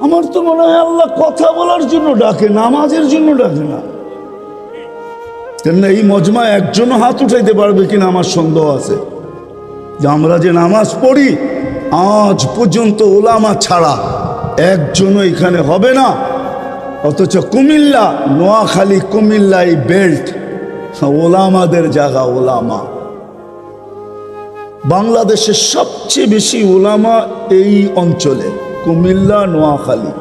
আমার তো মনে হয় আল্লাহ কথা বলার জন্য ডাকে, নামাজের জন্য ডাকে না। কেননা এই মজমায় একজনও হাত উঠাইতে পারবে কিনা আমার সন্দেহ আছে যে আমরা যে নামাজ পড়ি আজ পর্যন্ত ওলামা ছাড়া একজনও এখানে হবে না। অথচ কুমিল্লা, নোয়াখালী, কুমিল্লা এই বেল্ট ওলামাদের জায়গা। ওলামা বাংলাদেশের সবচেয়ে বেশি ওলামা এই অঞ্চলে, কুমিল্লা, নোয়াখালী।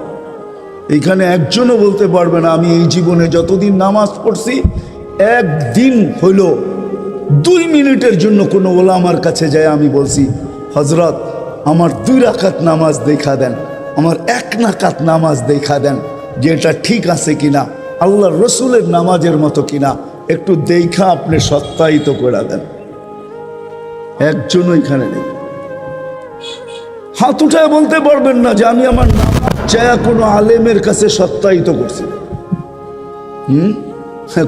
এইখানে একজনও বলতে পারবে না আমি এই জীবনে যতদিন নামাজ পড়ছি একদিন হইল 2 মিনিটের জন্য কোনো ওলামার কাছে যায় আমি বলছি হজরত আমার 2 রাকাত নামাজ দেখা দেন, আমার 1 রাকাত নামাজ দেখা দেন, যে এটা ঠিক আছে কিনা, আল্লাহর রসুলের নামাজের মতো কিনা, একটু দেখা আপনি সত্যায়িত করে দেন। একজনও এখানে নেই। হাত উঠায় বলতে পারবেন না যে আমি আমার নামাজ চায়া কোনো আলেমের কাছে সত্যায়িত করছি।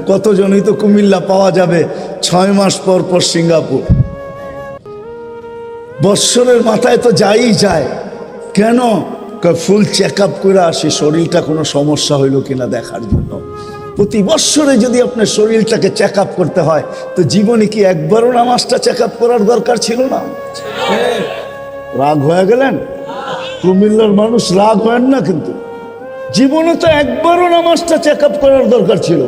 কতজনই তো কুমিল্লা পাওয়া যাবে 6 মাস পর পর সিঙ্গাপুর। বৎসরের মাথায় তো যাই যায়, কেন? ফুল চেক আপ করে আসি শরীরটা কোনো সমস্যা হইল কিনা দেখার জন্য। প্রতি বৎসরে যদি আপনার শরীরটাকে চেক আপ করতে হয় তো জীবনে কি একবারও নামাজটা চেক আপ করার দরকার ছিল না? রাগ হয়ে গেলেন? কুমিল্লার মানুষ রাগ হয় না, কিন্তু জীবনে তো একবারও নামাজটা চেক আপ করার দরকার ছিল।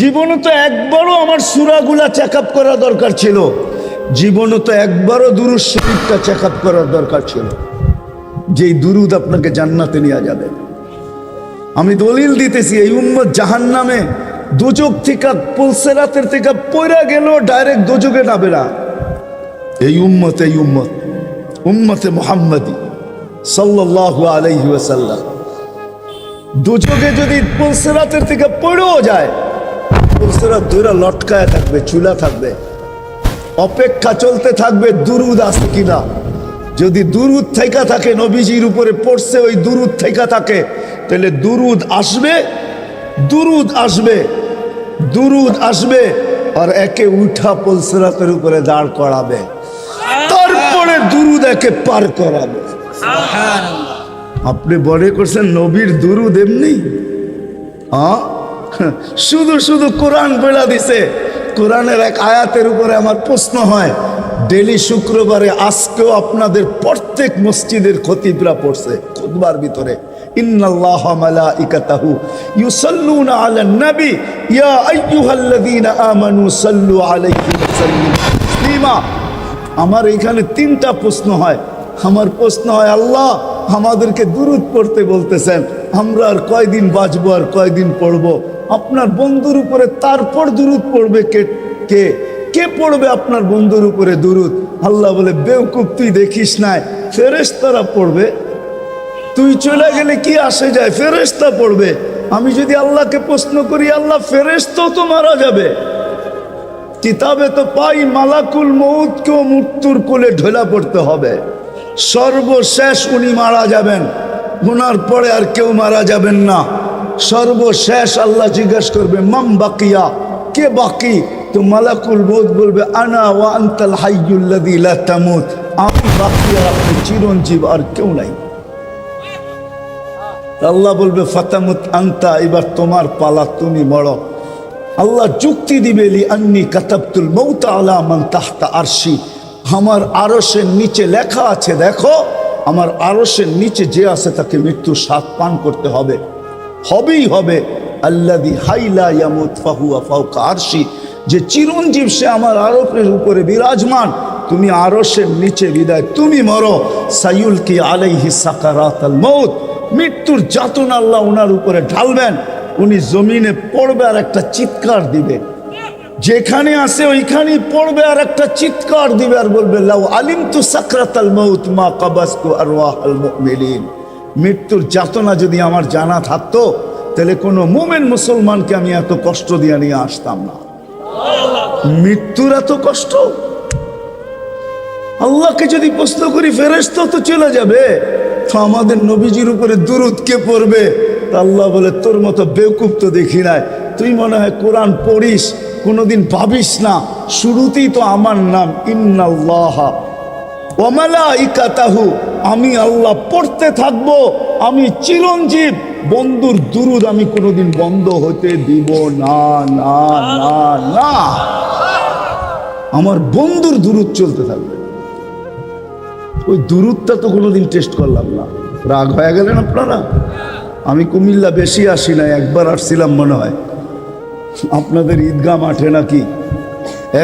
জীবনে তো একবারও আমার সূরাগুলা চেক আপ করার দরকার ছিল। জীবনে তো একবারও দুরূদ শরীফটা চেক আপ করার দরকার ছিল, যেই দুরূদ আপনাকে জান্নাতে নিয়ে যাবে। আমি দলিল দিতেছি, এই উম্মত জাহান্নামে দোজখ থেকে পুলসেরাতের থেকে পয়রা গেল ডাইরেক্ট দোজখে যাবে না। এই উম্মতে মুহাম্মাদি সাল্লাল্লাহু আলাইহি ওয়াসাল্লাম দোজখে যদি পুলসেরাতের থেকে পড়েও যায়, পুলসেরাত ধরে লটকায় থাকবে, চুলা থাকবে, অপেক্ষা চলতে থাকবে দুরূদ আছে কিনা। যদি দুরূদ থেকে থাকে, নবীজির উপরে পড়ছে, ওই দুরূদ থেকে থাকে, তাহলে দুরূদ আসবে, দুরূদ আসবে, দুরূদ আসবে, আর একে উঠা পুলসেরাতের উপরে দাঁড় করাবে, তারপরে দুরূদ একে পার করাবে। আপনি বলে করছেন নবীর দুরূদ এমনি? শুধু শুধু কোরআন বলে দিছে। কোরআনের এক আয়াতের উপরে আমার প্রশ্ন হয়, ডেলি শুক্রবারে আজকেও আপনাদের প্রত্যেক মসজিদের খতিবরা পড়ছে খুতবার ভিতরে, ইন্নাল্লাহা মালাইকাতাহু ইউসাল্লুনা আলান নবী ইয়া আইয়ুহাল্লাযীনা আমানু সাল্লু আলাইহি ওয়া সাল্লিমু তাসলিমা। আমার এখানে 3টা প্রশ্ন হয়। আমার প্রশ্ন হয়, আল্লাহ আমাদেরকে দুরূদ পড়তে বলতেছেন, আমরা আর কয়দিন বাঁচবো, আর কয়দিন পড়বো? আপনার বন্ধুর উপরে তারপর দুরূদ পড়বে কে? কে কে পড়বে আপনার বন্ধুর উপরে দুরূদ? আল্লাহ বলে, বেওকুফ তুই দেখিস নাই, ফেরেশতারা পড়বে। তুই চলে গেলে কি আসে যায়, ফেরেশতা পড়বে। আমি যদি আল্লাহকে প্রশ্ন করি, আল্লাহ ফেরেশতাও তো মারা যাবে। কিতাবে তো পাই মালাকুল মউতকেও মৃত্যুর কোলে ঢোলা পড়তে হবে। সর্বশেষ উনি মারা যাবেন, ওনার পরে আর কেউ মারা যাবেন না। সর্বশেষ আল্লাহ জিজ্ঞেস করবে মাম বাকিয়া, কে বাকি? তো মালাকুল মউত বলবে আনা ওয়া আনতাল হাইয়ুল্লাযী লা তামুত, আমি বাকি আর আপনি চিরঞ্জীব, আর কেউ নাই। আল্লাহ বলবে ফাতামুত আনতা, এবার তোমার পালা, তুমি মরো। আল্লাহ যুক্তি দিবে লি আন্নী কাতাবতুল মউত আলা মান তাহতা আরশি, আমার আরশের নিচে লেখা আছে, দেখো আমার আরশের নিচে যে আছে তাকে মৃত্যু স্বাদ পান করতে হবে, হবেই হবে। আল্লাযী হাইলা ইয়ামুত ফাহুয়া ফাওকা আরশি, যে চিরঞ্জীব সে আমার আরশের উপরে বিরাজমান, তুমি আরশের নিচে বিদায়, তুমি মরো। সাইয়ুলকি আলাইহি সাকারাতাল মউত, মৃত্যুর যাতনা আল্লাহ ওনার উপরে ঢালবেন, উনি জমিনে পড়বে আর একটা চিৎকার দিবে, যেখানে আছে ওইখানেই পড়বে আর একটা চিৎকার দিবে, আর বলবে লাউ আলিমতু সাকরাতাল মউত মা কাবাসতু আরওয়াহাল মুমিনিন। মৃত্যুর যাতনা যদি আমার জানা থাকতো তাহলে কোনো মুমিন মুসলমানকে আমি এত কষ্ট দিয়ে নিয়ে আসতাম না। মৃত্যুর এত কষ্ট। আল্লাহকে যদি প্রশ্ন করি, ফেরেশতা তো চলে যাবে, তো আমাদের নবীজির উপরে দুরূদ কে পড়বে? আল্লাহ বলে, তোর মতো বেওকুফ তো দেখি নাই, তুই মনে হয় কোরআন পড়িস, কোনোদিন ভাবিস না শুরুতেই তো আমার নাম ইন্নাল্লাহা ওয়া মালাইকাতাহু, আমি আল্লাহ পড়তে থাকবো, আমি চিরঞ্জীব, বন্ধুর দুরুদ আমি কোনোদিন বন্ধ হতে দিব না না না না। আমার বন্ধুর দুরুদ চলতে থাকবে। ওই দুরুদটা তো কোনোদিন টেস্ট করলাম না। রাগ হয়ে গেলেন আপনারা? আমি কুমিল্লা বেশি আসি না, একবার আসছিলাম মনে হয় আপনাদের ঈদগাহ মাঠে নাকি,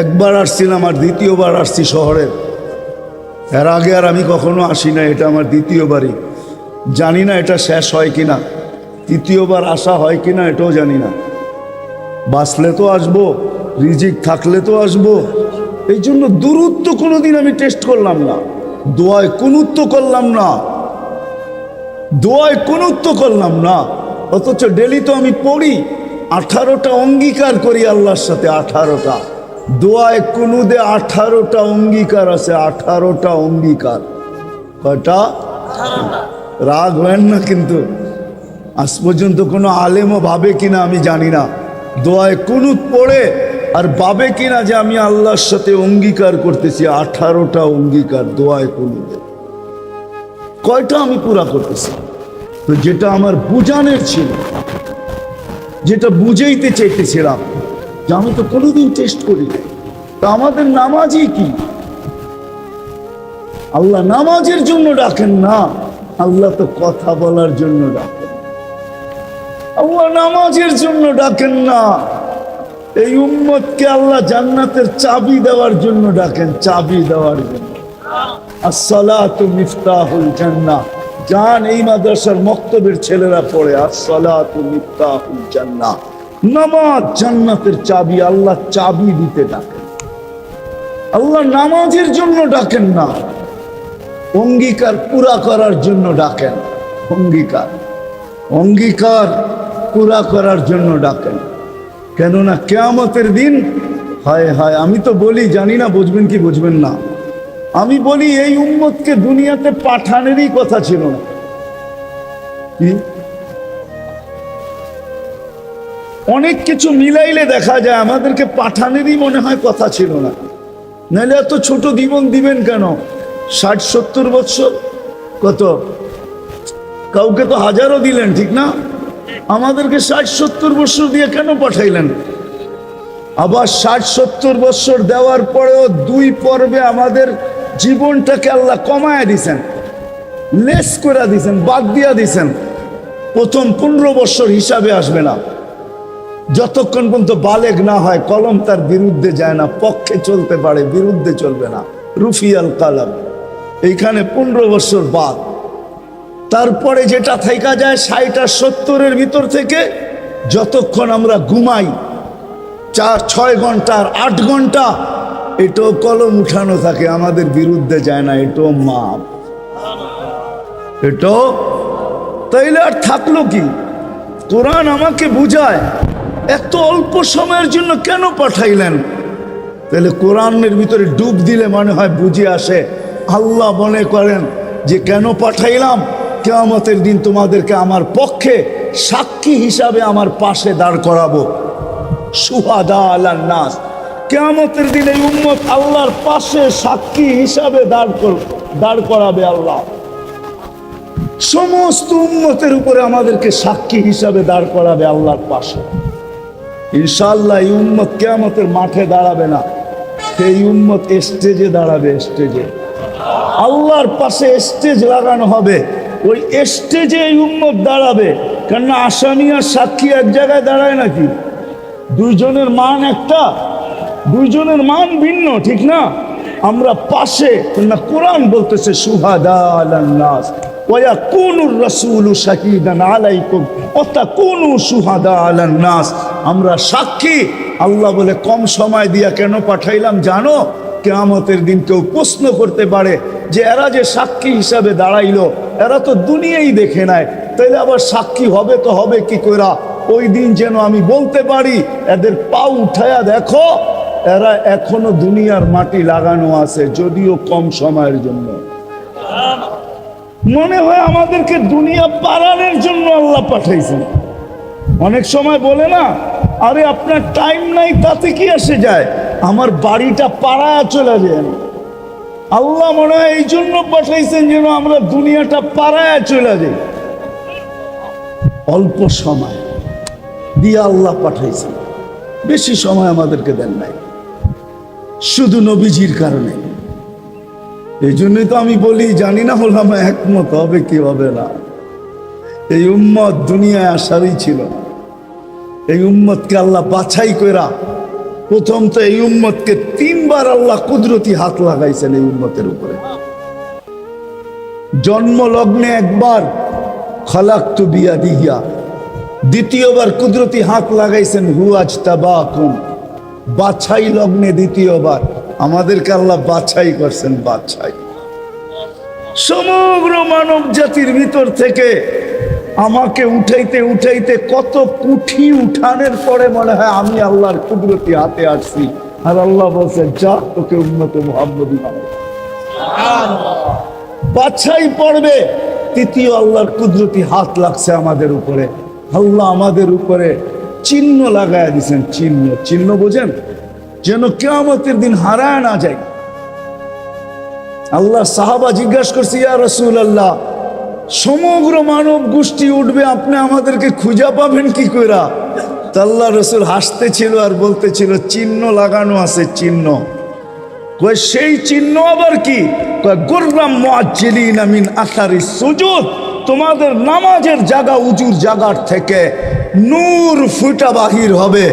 একবার আসছিলাম, আর দ্বিতীয়বার আসছি শহরে। এর আগে আর আমি কখনো আসি না, এটা আমার দ্বিতীয়বারই। জানি না এটা শেষ হয় কিনা, তৃতীয়বার আসা হয় কিনা এটাও জানি না। বাঁচলে তো আসবো, রিজিক থাকলে তো আসবো। এই জন্য দুরুদ তো কোনোদিন আমি টেস্ট করলাম না, দোয়ায় কুনুত তো করলাম না, দোয়ায় কুনুত তো করলাম না। অথচ ডেলি তো আমি পড়ি, 18টা অঙ্গীকার করি আল্লাহর সাথে, 18টা দোয়ায় কুনুদে 18টা অঙ্গীকার আছে, 18টা অঙ্গীকার। কয়টা? রাগ হয় না কিন্তু। আজ পর্যন্ত কোনো আলেমও ভাবে কিনা আমি জানি না, দোয়ায় কুনুত পড়ে আর ভাবে কিনা যে আমি আল্লাহর সাথে অঙ্গীকার করতেছি। 18টা অঙ্গীকার দোয়ায় কুনুতে, কয়টা আমি পুরা করতেছি? তো যেটা আমার বুঝানোর ছিল, যেটা বুঝাইতে চাইতেছিলাম, যে আমি তো কোনোদিন টেস্ট করি না। তা আমাদের নামাজই কি? আল্লাহ নামাজের জন্য ডাকেন না, আল্লাহ তো কথা বলার জন্য ডাকেন। আল্লাহ নামাজের জন্য ডাকেন না, এই উম্মতকে আল্লাহ জান্নাতের চাবি দেওয়ার জন্য ডাকেন, চাবি দেওয়ার জন্য। আসসালাতু মিফতাহুল জান্নাহ। জান, এই মাদ্রাসার মক্তবের ছেলেরা পড়ে, আসসালাতু মিফতাহুল জান্নাহ, নামাজ জান্নাতের চাবি। আল্লাহ চাবি দিতে ডাকেন, আল্লাহ নামাজের জন্য ডাকেন না, অঙ্গীকার পুরা করার জন্য ডাকেন। অঙ্গীকার অঙ্গীকার পুরা করার জন্য ডাকেন। কেননা কিয়ামতের দিন, হায় হায়, আমি তো বলি, জানি না বুঝবেন কি বুঝবেন না, আমি বলি এই উম্মতকে দুনিয়াতে পাঠানেরই কথা ছিল না। কি অনেক কিছু মিলাইলে দেখা যায় আমাদেরকে পাঠানেরই মনে হয় কথা ছিল না। নাহলে এত ছোট জীবন দিবেন কেন? 60-70 বছর, কত কাউকে তো হাজারও দিলেন, ঠিক না? আমাদেরকে 60-70 বছর দিয়ে কেন পাঠাইলেন? আবার 60-70 বছর দেওয়ার পরেও 2 পর্বে আমাদের জীবনটাকে আল্লাহ কমায় দিছেন, লেস করে দিছেন, বাদ দিয়া দিছেন। প্রথম 15 বছর হিসাবে আসবে না, যতক্ষণ পর্যন্ত বালেগ না হয়, কলম তার বিরুদ্ধে যায় না, পক্ষে চলতে পারে, বিরুদ্ধে চলবে না, রুফিয়াল কালাম। এইখানে 15 বছর বাদ। তারপরে যেটা থাইকা যায় 60 আর 70-এর ভিতর থেকে, যতক্ষণ আমরা ঘুমাই 4-6 ঘন্টা আর 8 ঘন্টা, এটাও কলম উঠানো থাকে, আমাদের বিরুদ্ধে যায় না, এটাও মাপ, এটাও। তাইলে আর থাকলো কি? কোরআন আমাকে বুঝায় এত অল্প সময়ের জন্য কেন পাঠাইলেন। তাহলে কোরআনের ভিতরে ডুব দিলে মনে হয় বুঝে আসে। আল্লাহ মনে করেন যে কেন পাঠাইলাম, কিয়ামতের দিন তোমাদেরকে আমার পক্ষে সাক্ষী হিসাবে আমার পাশে দাঁড় করাবো। শুহাদা আলান নাস, কিয়ামতের দিন এই উম্মত আল্লাহর পাশে সাক্ষী হিসাবে দাঁড় করাবে আল্লাহ। সমস্ত উম্মতের উপরে আমাদেরকে সাক্ষী হিসাবে দাঁড় করাবে আল্লাহর পাশে। ইনশাআল্লাহ এই উম্মত কিয়ামতের মাঠে দাঁড়াবে না, এই উম্মত স্টেজে দাঁড়াবে। স্টেজে আল্লাহর পাশে স্টেজ লাগানো হবে, ওই স্টেজে এই উম্মত দাঁড়াবে। কেননা আসামি আর সাক্ষী এক জায়গায় দাঁড়ায় নাকি? দুইজনের মান একটা, দুইজনের মান ভিন্ন, ঠিক না? আমরা পাশে, না কোরআন বলতেছে শুহাদা আলান নাস ওয়া ইয়াকুনুর রাসূলু শাহীদান আলাইকুম ওয়া তাকুনু শুহাদা আলান নাস। আমরা সাক্ষী। আল্লাহ বলে কম সময় দিয়া কেন পাঠাইলাম জানো? কিয়ামতের দিন কেউ প্রশ্ন করতে পারে যে এরা যে সাক্ষী হিসাবে দাঁড়াইলো, এরা তো দুনিয়াই দেখে নাই, তাইলে আবার সাক্ষী হবে তো হবে কি কইরা? ওই দিন যেন আমি বলতে পারি এদের পা উঠায়া দেখো, এরা এখনো দুনিয়ার মাটি লাগানো আছে, যদিও কম সময়ের জন্য। মনে হয় আমাদেরকে দুনিয়া পালানোর জন্য আল্লাহ পাঠাইছেন। অনেক সময় বলে না, আরে আপনার টাইম নাই, তাতে কি আসে যায়, আমার বাড়িটা পাড়ায় চলে যায়, আল্লাহ মনে হয় এই জন্য পাঠাইছেন যেন আমরা দুনিয়াটা পাড়ায় চলে যাই। অল্প সময় দিয়ে আল্লাহ পাঠাইছেন, বেশি সময় আমাদেরকে দেন নাই, শুধু নবীজির কারণে। এই জন্যই তো আমি বলি, জানি না হলাম একমত হবে কি হবে না। এই উম্মত দুনিয়ায় আসারই ছিল না। এই উম্মতকে আল্লাহ বাছাই কইরা প্রথম তো এই উম্মতকে 3 বার আল্লাহ কুদরতি হাত লাগাইছেন এই উম্মতের উপরে। জন্ম লগ্নে একবার খালাকতু বিয়াদিয়া, দ্বিতীয়বার কুদরতি হাত লাগাইছেন হুয়াজতাবাকুম, বাছাই লগ্নে দ্বিতীয়বার আমাদেরকে আল্লাহ বাছাই করছেন। বাছাই সমগ্র মানব জাতির ভিতর থেকে আমাকে উঠাইতে উঠাইতে কত কুঠি উঠানের পরে মনে হয় আমি আল্লাহর কুদরতি হাতে আসছি, আর আল্লাহ বলছেন যা তোকে উম্মতে মুহাম্মদী বানাই। বাছাই পড়বে, তৃতীয় আল্লাহর কুদরতি হাত লাগছে আমাদের উপরে। আল্লাহ আমাদের উপরে চিহ্ন লাগায় দিয়েছেন। চিহ্ন, চিহ্ন বোঝেন, যেন কিয়ামতের দিন হারায় না যায়। আল্লাহ সাহাবা জিজ্ঞাসা করছে, ইয়া রাসূলুল্লাহ, সমগ্র মানব গোষ্ঠী উঠবে, আপনি আমাদেরকে খুঁজে পাবেন কি কইরা? তা আল্লাহ রাসূল হাসতেছিল আর বলতেছিল, চিহ্ন লাগানো আছে। চিহ্ন কয় সেই চিহ্ন আবার কি? কয় গুররাম মুআজ্জিলিনা মিন আসারিস সুজুদ, তোমাদের নামাজের জায়গা উজুর জায়গার থেকে নূর ফুটা বাহির হবে,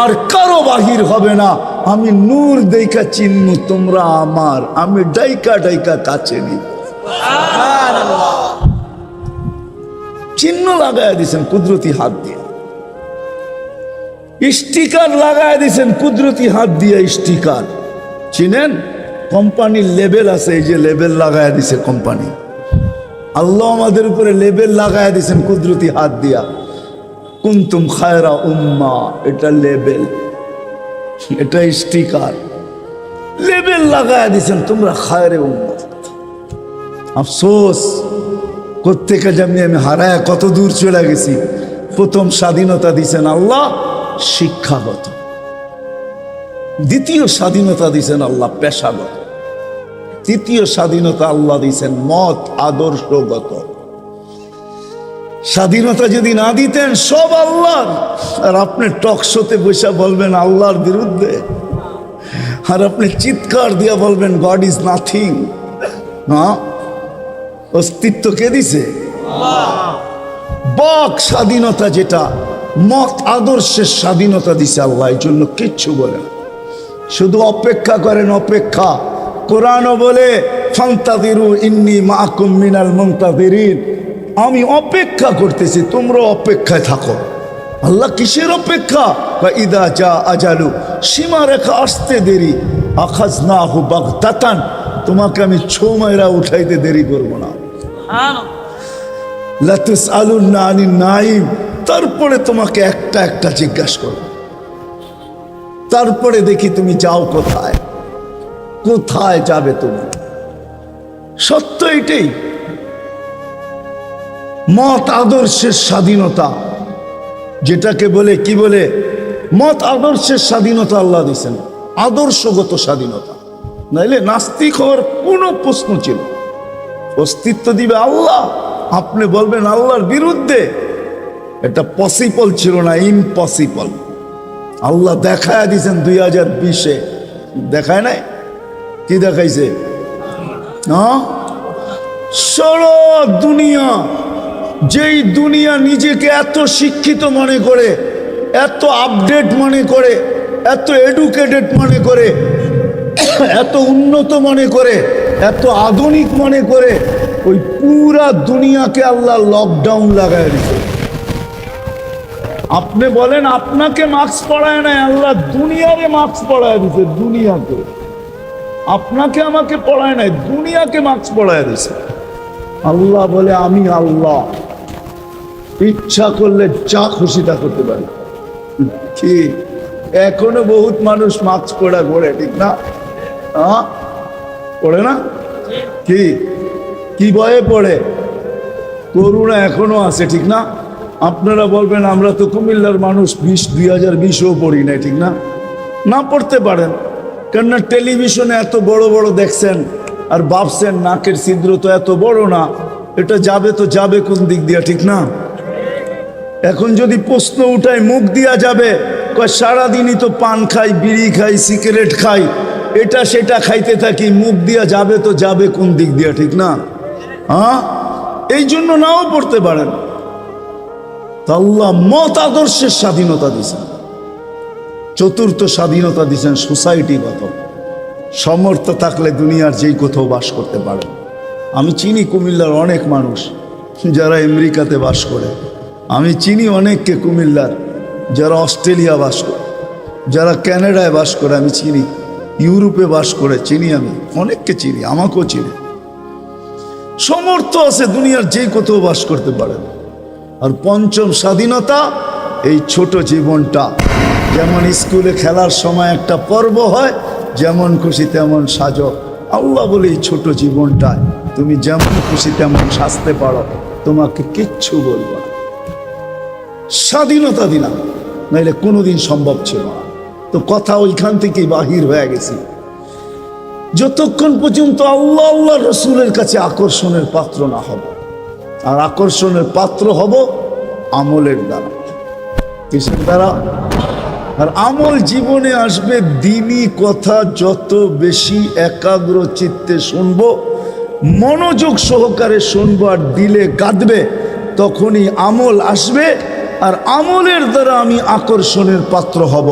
আর কারো বাহির হবে না। আমি নূর দেখা চিহ্ন, তোমরা আমার, আমি ডাইকা ডাইকা কাছে নি। চিহ্ন লাগায় দিয়েছেন কুদরতি হাত দিয়ে, স্টিকার লাগায় দিয়েছেন কুদরতি হাত দিয়ে। স্টিকার চিনেন? কোম্পানির লেবেল আছে, এই যে লেবেল লাগায় দিছে কোম্পানি। আল্লাহ আমাদের উপরে লেবেল লাগায় দিয়েছেন কুদরতি হাত দিয়া। কুনতুম খায়রা উম্মাহ, এটা লেবেল, এটা স্টিকার, লেবেল লাগায় দিয়েছেন তোমরা খায়রে উম্মাহ। আফসোস কোত্থেকে যেমনি আমি হারায় কত দূর চলে গেছি। প্রথম স্বাধীনতা দিয়েছেন আল্লাহ শিক্ষাগত, দ্বিতীয় স্বাধীনতা দিয়েছেন আল্লাহ পেশাগত, তৃতীয় স্বাধীনতা আল্লাহ দিয়েছেন মত আদর্শগত। স্বাধীনতা যদি না দিতেন সব আল্লাহর, আর আপনি টক শোতে বসে বলবেন আল্লাহর বিরুদ্ধে, আর আপনি চিৎকার দিয়ে বলবেন গড ইজ নাথিং। না, অস্তিত্ব কে দিছে? বাক স্বাধীনতা, যেটা মত আদর্শের স্বাধীনতা দিছে আল্লাহ। এই জন্য কিচ্ছু বলেন, শুধু অপেক্ষা করেন, অপেক্ষা। কোরআনও বলে ফান্তাযিরু ইন্নী মাআকুম মিনাল মুনতাযিরিন, আমি অপেক্ষা করতেছি, তোমরা অপেক্ষায় থাকো। আল্লাহ কিসের অপেক্ষা? ইদা জা আজালু, সীমারেখা আসতে দেরি, আখাযনাহু বাগতাতান, তোমাকে আমি ছো মাইরা উঠাইতে দেরি করব না। লা তুসআলুনা আনিন নাঈম, তারপরে তোমাকে একটা একটা জিজ্ঞাসা করব, তারপরে দেখি তুমি যাও কোথায়, কোথায় যাবে তুমি। সত্য এটাই, মত আদর্শের স্বাধীনতা, যেটাকে বলে কি বলে, মত আদর্শের স্বাধীনতা আল্লাহ দিয়েছেন, আদর্শগত স্বাধীনতা। নাইলে নাস্তিক হওয়ার কোনো প্রশ্ন ছিল। অস্তিত্ব দিবে আল্লাহ, আপনি বলবেন আল্লাহর বিরুদ্ধে, এটা পসিবল ছিল না, ইম্পসিবল। আল্লাহ দেখায় দিয়েছেন 2020-এ, দেখায় নাই? কি দেখাইছে? হ্যাঁ, সারা দুনিয়া, যেই দুনিয়া নিজেকে এত শিক্ষিত মনে করে, এত আপডেট মনে করে, এত এডুকেটেড মনে করে, এত উন্নত মনে করে, এত আধুনিক মনে করে, ওই পুরা দুনিয়াকে আল্লাহ লকডাউন লাগায় দিচ্ছে। আপনি বলেন আপনাকে মাস্ক পড়ায় নাই, আল্লাহ দুনিয়ারে মাস্ক পড়ায় দিছে। দুনিয়াকে, আপনাকে আমাকে পড়ায় নাই, দুনিয়াকে মাস্ক পড়ায় দিছে। আল্লাহ বলে আমি আল্লাহ, ইচ্ছা করলে যা খুশি তা করতে পারি। কি এখনো বহুত মানুষ মাস্ক পড়া ঘোরে, ঠিক না? পড়ে না? কি কি ভয়ে পড়ে? করোনা এখনো আছে, ঠিক না? আপনারা বলবেন আমরা তো কুমিল্লার মানুষ, 2020-ও পড়ি নাই, ঠিক না? না পড়তে পারেন, কেননা টেলিভিশনে এত বড় বড় দেখছেন, আর ভাবছেন নাকের ছিদ্র তো এত বড় না, এটা যাবে তো যাবে কোন দিক দিয়া, ঠিক না? এখন যদি প্রশ্ন উঠায় মুখ দিয়া যাবে, কয় সারাদিনই তো পান খাই, বিড়ি খাই, সিগারেট খাই, এটা সেটা খাইতে থাকি, মুখ দিয়া যাবে তো যাবে কোন দিক দিয়া, ঠিক না? হ্যাঁ, এই জন্য নাও পড়তে পারেন। আল্লাহ মত আদর্শের স্বাধীনতা দিয়েছেন, চতুর্থ স্বাধীনতা দিয়েছেন সোসাইটিগত। সমর্থ থাকলে দুনিয়ার যেই কোথাও বাস করতে পারেন। আমি চিনি কুমিল্লার অনেক মানুষ যারা আমেরিকাতে বাস করে, আমি চিনি অনেককে কুমিল্লার যারা অস্ট্রেলিয়া বাস করে, যারা কানাডায় বাস করে, আমি চিনি ইউরোপে বাস করে, চিনি আমি অনেককে চিনি, আমাকেও চিনি। সমর্থ আছে, দুনিয়ার যেই কোথাও বাস করতে পারেন। আর পঞ্চম স্বাধীনতা, এই ছোট জীবনটা, যেমন স্কুলে খেলার সময় একটা পর্ব হয়, যেমন খুশি তেমন সাজো। আল্লাহ বলে এই ছোট জীবনটায় তুমি যেমন খুশি তেমন সাজতে পারো, তোমাকে কিচ্ছু বলবো না। স্বাধীনতা দিলাম, নাইলে কোনোদিন সম্ভব ছিল না। তো কথা ওইখান থেকেই বাহির হয়ে গেছি। যতক্ষণ পর্যন্ত আল্লাহ আল্লাহ রসুলের কাছে আকর্ষণের পাত্র না হব, আর আকর্ষণের পাত্র হব আমলের দ্বারা। কিসের দ্বারা? আর আমল জীবনে আসবে দ্বীনি কথা যত বেশি একাগ্র চিত্তে শুনবো, মনোযোগ সহকারে শুনবো আর দিলে গাঁদবে, তখনই আমল আসবে। আর আমলের দ্বারা আমি আকর্ষণের পাত্র হব।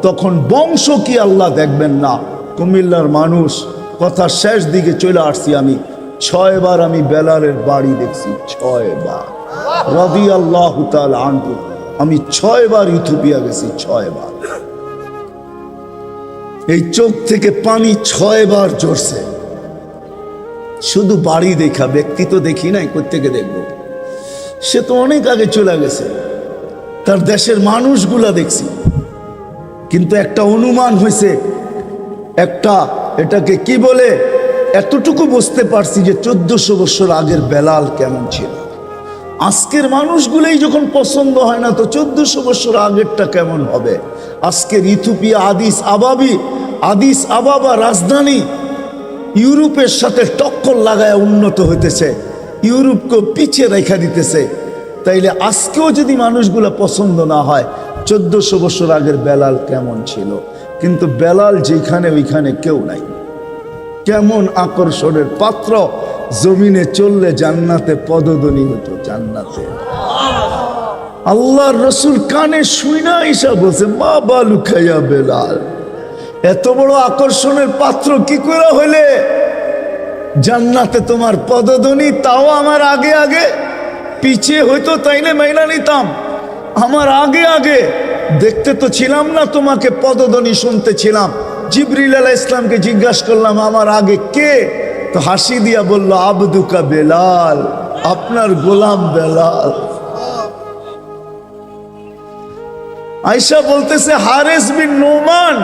তখন বংশ কি আল্লাহ দেখবেন না। কুমিল্লার মানুষ, কথা শেষ দিকে চলে আসছি আমি, 6 বার আমি বেলালের বাড়ি দেখছি, 6 বার রাদিয়াল্লাহু তাআলা আনহু। আমি 6 বার ইথিওপিয়া গেছি, 6 বার। এই চোখ থেকে পানি 6 বার ঝরছে, শুধু বাড়ি দেখা, ব্যক্তি তো দেখি নাই, কোত্থেকে দেখবো? সে তো অনেক আগে চলে গেছে, তার দেশের মানুষগুলা দেখছি। কিন্তু একটা অনুমান হয়েছে, একটা এটাকে কি বলে, এতটুকু বুঝতে পারছি যে 1400 বছর আগের বেলাল কেমন ছিল। আজকের মানুষগুলোই যখন পছন্দ হয় না, তো 1400 বছর আগেরটা কেমন হবে? আজকের ইথিওপিয়া আদিস আবাবা রাজধানী ইউরোপের সাথে টক্কর লাগায় উন্নত হইতেছে, ইউরোপকে পিছিয়ে রেখা দিতেছে। তাইলে আজকেও যদি মানুষগুলো পছন্দ না হয়, 1400 বছর আগের বেলাল কেমন ছিল? কিন্তু বেলাল যেখানে ওইখানে কেউ নাই। কেমন আকর্ষণের পাত্র, জমিনে চললে জান্নাতে পদধ্বনি হতো, জান্নাতে। আল্লাহর রসুল কানে শুইনা ঈশা বলছে, মা বালু খাইয়া বেলাল, এত বড় আকর্ষণের পাত্র কি করে হইলে? জান্নাতে তোমার পদধ্বনি, তাও আমার আগে আগে, পিছিয়ে হইতো তাইলে মাইনা নিতাম। আমার আগে আগে দেখতে তো ছিলাম না, তোমাকে পদধ্বনি শুনতে ছিলাম। জিবরিল আলাইহিস সালামকে জিজ্ঞাসা করলাম, আমার আগে কে? তো হাসি দিয়া বলল, আবদুকা বেলাল, আপনার গোলাম বেলাল। আয়েশা বলতেছে, হারেস বিন নোমান,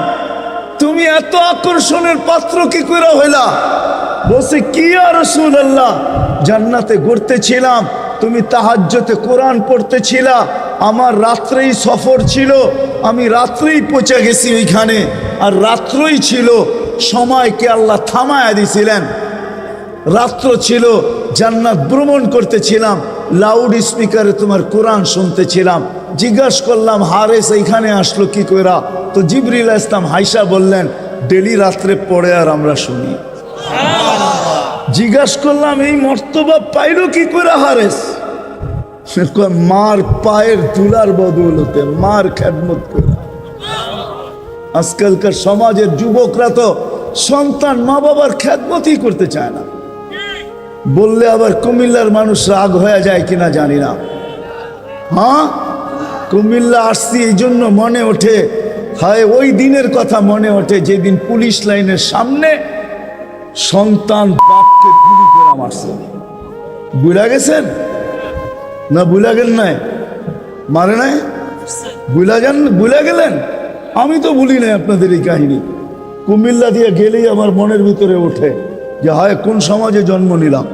তুমি এত আকর্ষণের পাত্র কি করে হইলা? বলছে, কি ইয়া রাসূলুল্লাহ, জান্নাতে ঘুরতেছিলাম, তুমি তাহাজ্জুদে কোরআন পড়তেছিলা, আমার রাত্রেই সফর ছিল, আমি রাত্রেই পৌঁছে গেছি ওইখানে, আর রাত্রই ছিল, সময়কে আল্লাহ থামায়া দিছিলেন। রাত্র ছিল, জান্নাত ভ্রমণ করতেছিলাম, লাউড স্পিকারে তোমার কোরআন শুনতেছিলাম। জিজ্ঞাসা করলাম, হারেস এইখানে আসলো কি কইরা? তো জিবরিল আলাইহিস সালাম হাইসা বললেন, ডেলি রাত্রে পড়ে আর আমরা শুনি। জিজ্ঞাসা করলাম, এই মর্তবা পাইলো কি করে হারেস? মার পায়ের ধুলার বদৌলতে, মার খেদমত করে। আজকালকার সমাজের যুবকরা তো সন্তান মা বাবার খেদমতই করতে চায় না। বললে আবার কুমিল্লার মানুষ রাগ হয়ে যায় কিনা জানি না। হ্যাঁ, কুমিল্লা আসছি এই জন্য মনে ওঠে, হয় ওই দিনের কথা মনে ওঠে যেদিন পুলিশ লাইনের সামনে সন্তান বাপকে গুলি করে মারছে। বুঝা গেছেন না? বুঝা গেল নাই? মারে নাই? বুঝা গেলেন? আমি তো ভুলি নাই আপনাদের এই কাহিনী। কুমিল্লা দিয়ে গেলেই আমার মনের ভিতরে ওঠে যে হয় কোন সমাজে জন্ম নিলাম,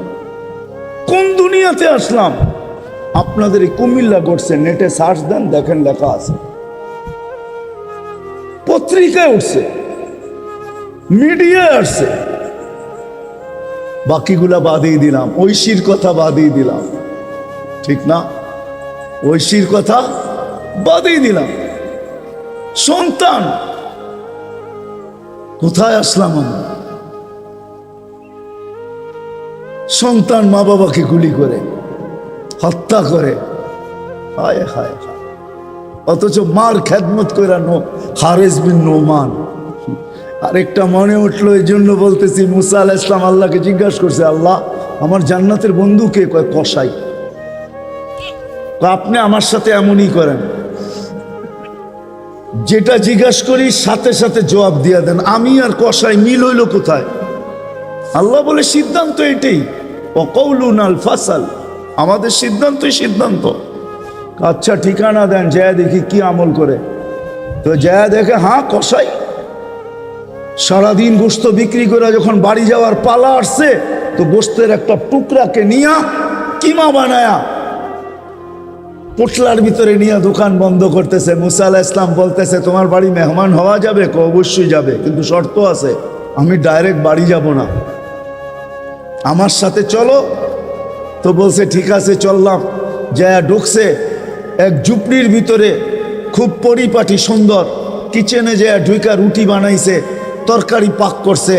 কোন দুনিয়াতে আসলাম। আপনাদের এই কুমিল্লা ঘটছে, নেটে সার্চ দেন, দেখেন লেখা আছে, পত্রিকায় উঠছে, মিডিয়ায় আসছে। বাকিগুলা বাদেই দিলাম, ঐশীর কথা বাদেই দিলাম, ঠিক না? ঐশীর কথা বাদেই দিলাম। সন্তান কোথায় আসলাম আমরা? সন্তান মা বাবাকে গুলি করে হত্যা করে, হায় হায় হায়, অথচ মার খেদমত কইরা হারেস বিন নোমান। আরেকটা মনে উঠলো, এই জন্য বলতেছি, মুসা আলাইহিস সালাম আল্লাহকে জিজ্ঞাসা করছে, আল্লাহ আমার জান্নাতের বন্ধু কে? কয় কসাই। আপনি আমার সাথে এমনই করেন, যেটা জিজ্ঞাসা করি সাথে সাথে জবাব দিয়া দেন, আমি আর কসাই মিল হইল কোথায়? আল্লাহ বলে সিদ্ধান্ত এটাই, ওয়াকাউলুনাল ফাসাল, আমাদের সিদ্ধান্তই সিদ্ধান্ত। আচ্ছা ঠিকানা দেন, যায় দেখি কি আমল করে। তো যায় দেখে, হ্যাঁ কসাই। সারাদিন গোস্ত বিক্রি করে যখন বাড়ি যাওয়ার পালা আসছে, তো গোস্তের একটা টুকরাকে নিয়া কিমা বানায়া পোটলার ভিতরে নিয়ে দোকান বন্ধ করতেছে। মুসা আলাইহিস সালাম বলতেছে, তোমার বাড়ি মেহমান হওয়া যাবে? অবশ্যই যাবে, কিন্তু শর্ত আছে, আমি ডাইরেক্ট বাড়ি যাব না, আমার সাথে চলো। তো বলছে ঠিক আছে চললাম। যায় ঢুকছে এক ঝুপড়ির ভিতরে, খুব পরিপাটি সুন্দর। কিচেনে যায় ঢুইকা রুটি বানাইছে, তরকারি পাক করছে,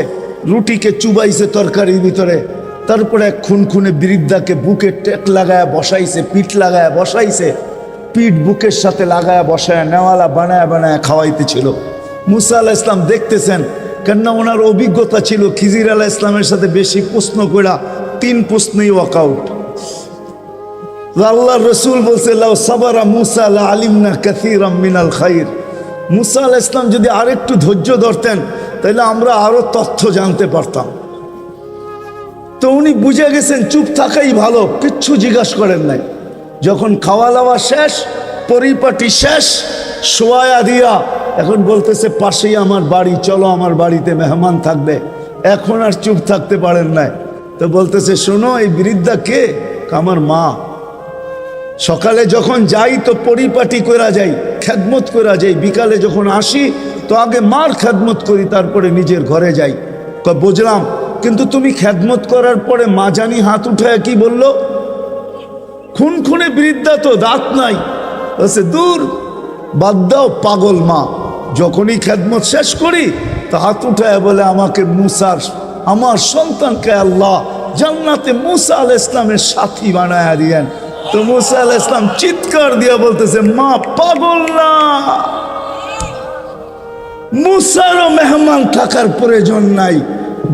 রুটিকে চুবাইছে তরকারির ভিতরে। তারপরে এক খুনখুনে বৃদ্ধাকে বুকে টেক লাগায়া বসাইছে, পিঠ লাগায়া বসাইছে, পিঠ বুকের সাথে লাগায়া বসায় নেওয়ালা বানায়া বানায়া খাওয়াইতেছিল। মুসা আলাইহিস সালাম দেখতেছেন, কেননা ওনার অভিজ্ঞতা ছিল খিজির আলাইহিস সালামের সাথে বেশি প্রশ্ন কইরা 3 প্রশ্নই ওয়াকআউট। আল্লাহর রাসূল বলছে, লাউ সাবারা মুসা লা আলিমনা কাসীরাম মিনাল খাইর। মুসা আলাইহিস সালাম যদি আরেকটু ধৈর্য ধরতেন, তাহলে আমরা আরো তথ্য জানতে পারতাম। তো উনি বুঝে গেছেন চুপ থাকাই ভালো, কিচ্ছু জিজ্ঞাসা করেন নাই। যখন খাওয়া দাওয়া শেষ, পরিপাটি শেষ, শোয়া দিয়া এখন বলতেছে, পাশেই আমার বাড়ি, চলো আমার বাড়িতে মেহমান থাকবে। এখন আর চুপ থাকতে পারেন নাই। তো বলতেছে, শোনো এই বৃদ্ধা কে? আমার মা। সকালে যখন যাই তো পরিপাটি করা যাই, খেদমত করা যাই, বিকালে যখন আসি তো আগে মার খেদমত করি, তারপরে নিজের ঘরে যাই। বুঝলাম, কিন্তু তুমি খেদমত করার পরে মা জানি হাত উঠায় কি বললো? খুনখুনে বৃদ্ধা, তো দাঁত নাই। বলছে, দূর বাদ দাও পাগল মা। যখনই খেদমত শেষ করি তো হাত উঠায় বলে, আমাকে মুসার, আমার সন্তানকে আল্লাহ জান্নাতে মুসা আলাইহিস সালামের সাথী বানায়া দিয়েন। তো মুসা আলাইহিস সালাম চিৎকার দিয়া বলতেছে, মা পাগল না, মুসারও মেহমান থাকার প্রয়োজন নাই,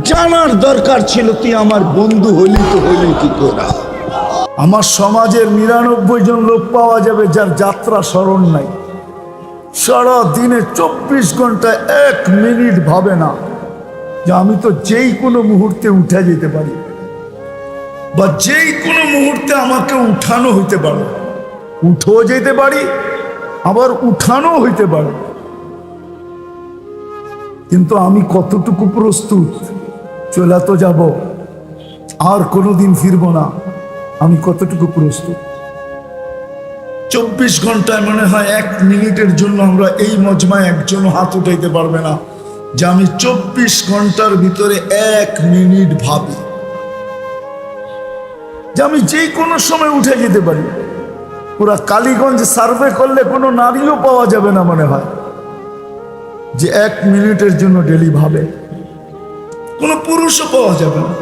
জানার দরকার ছিল তুই আমার বন্ধু হলি, তো হলি কি করে? আমার সমাজের 99 জন লোক পাওয়া যাবে যার যাত্রা স্মরণ নাই। সারা দিনে 24 ঘন্টায় 1 মিনিট ভাবে না যে আমি তো যেই কোনো মুহূর্তে উঠে যেতে পারি, বা যেই কোনো মুহূর্তে আমাকে উঠানো হইতে পারে। উঠেও যেতে পারি, আবার উঠানো হইতে পারে, কিন্তু আমি কতটুকু প্রস্তুত? চলে তো যাব, আর কোনোদিন ফিরবো না, আমি কতটুকু প্রস্তুত? 24 ঘন্টায় মনে হয় 1 মিনিটের জন্য আমরা এই মজমায় একজনও হাত উঠাইতে পারবে না যে আমি 24 ঘন্টার ভিতরে 1 মিনিট ভাবি যে আমি যে কোনো সময় উঠে যেতে পারি। পুরা কালীগঞ্জ সার্ভে করলে কোনো নারীও পাওয়া যাবে না মনে হয় যে 1 মিনিটের জন্য ডেলি ভাবে। কোনো পুরুষও পাওয়া যাবে না,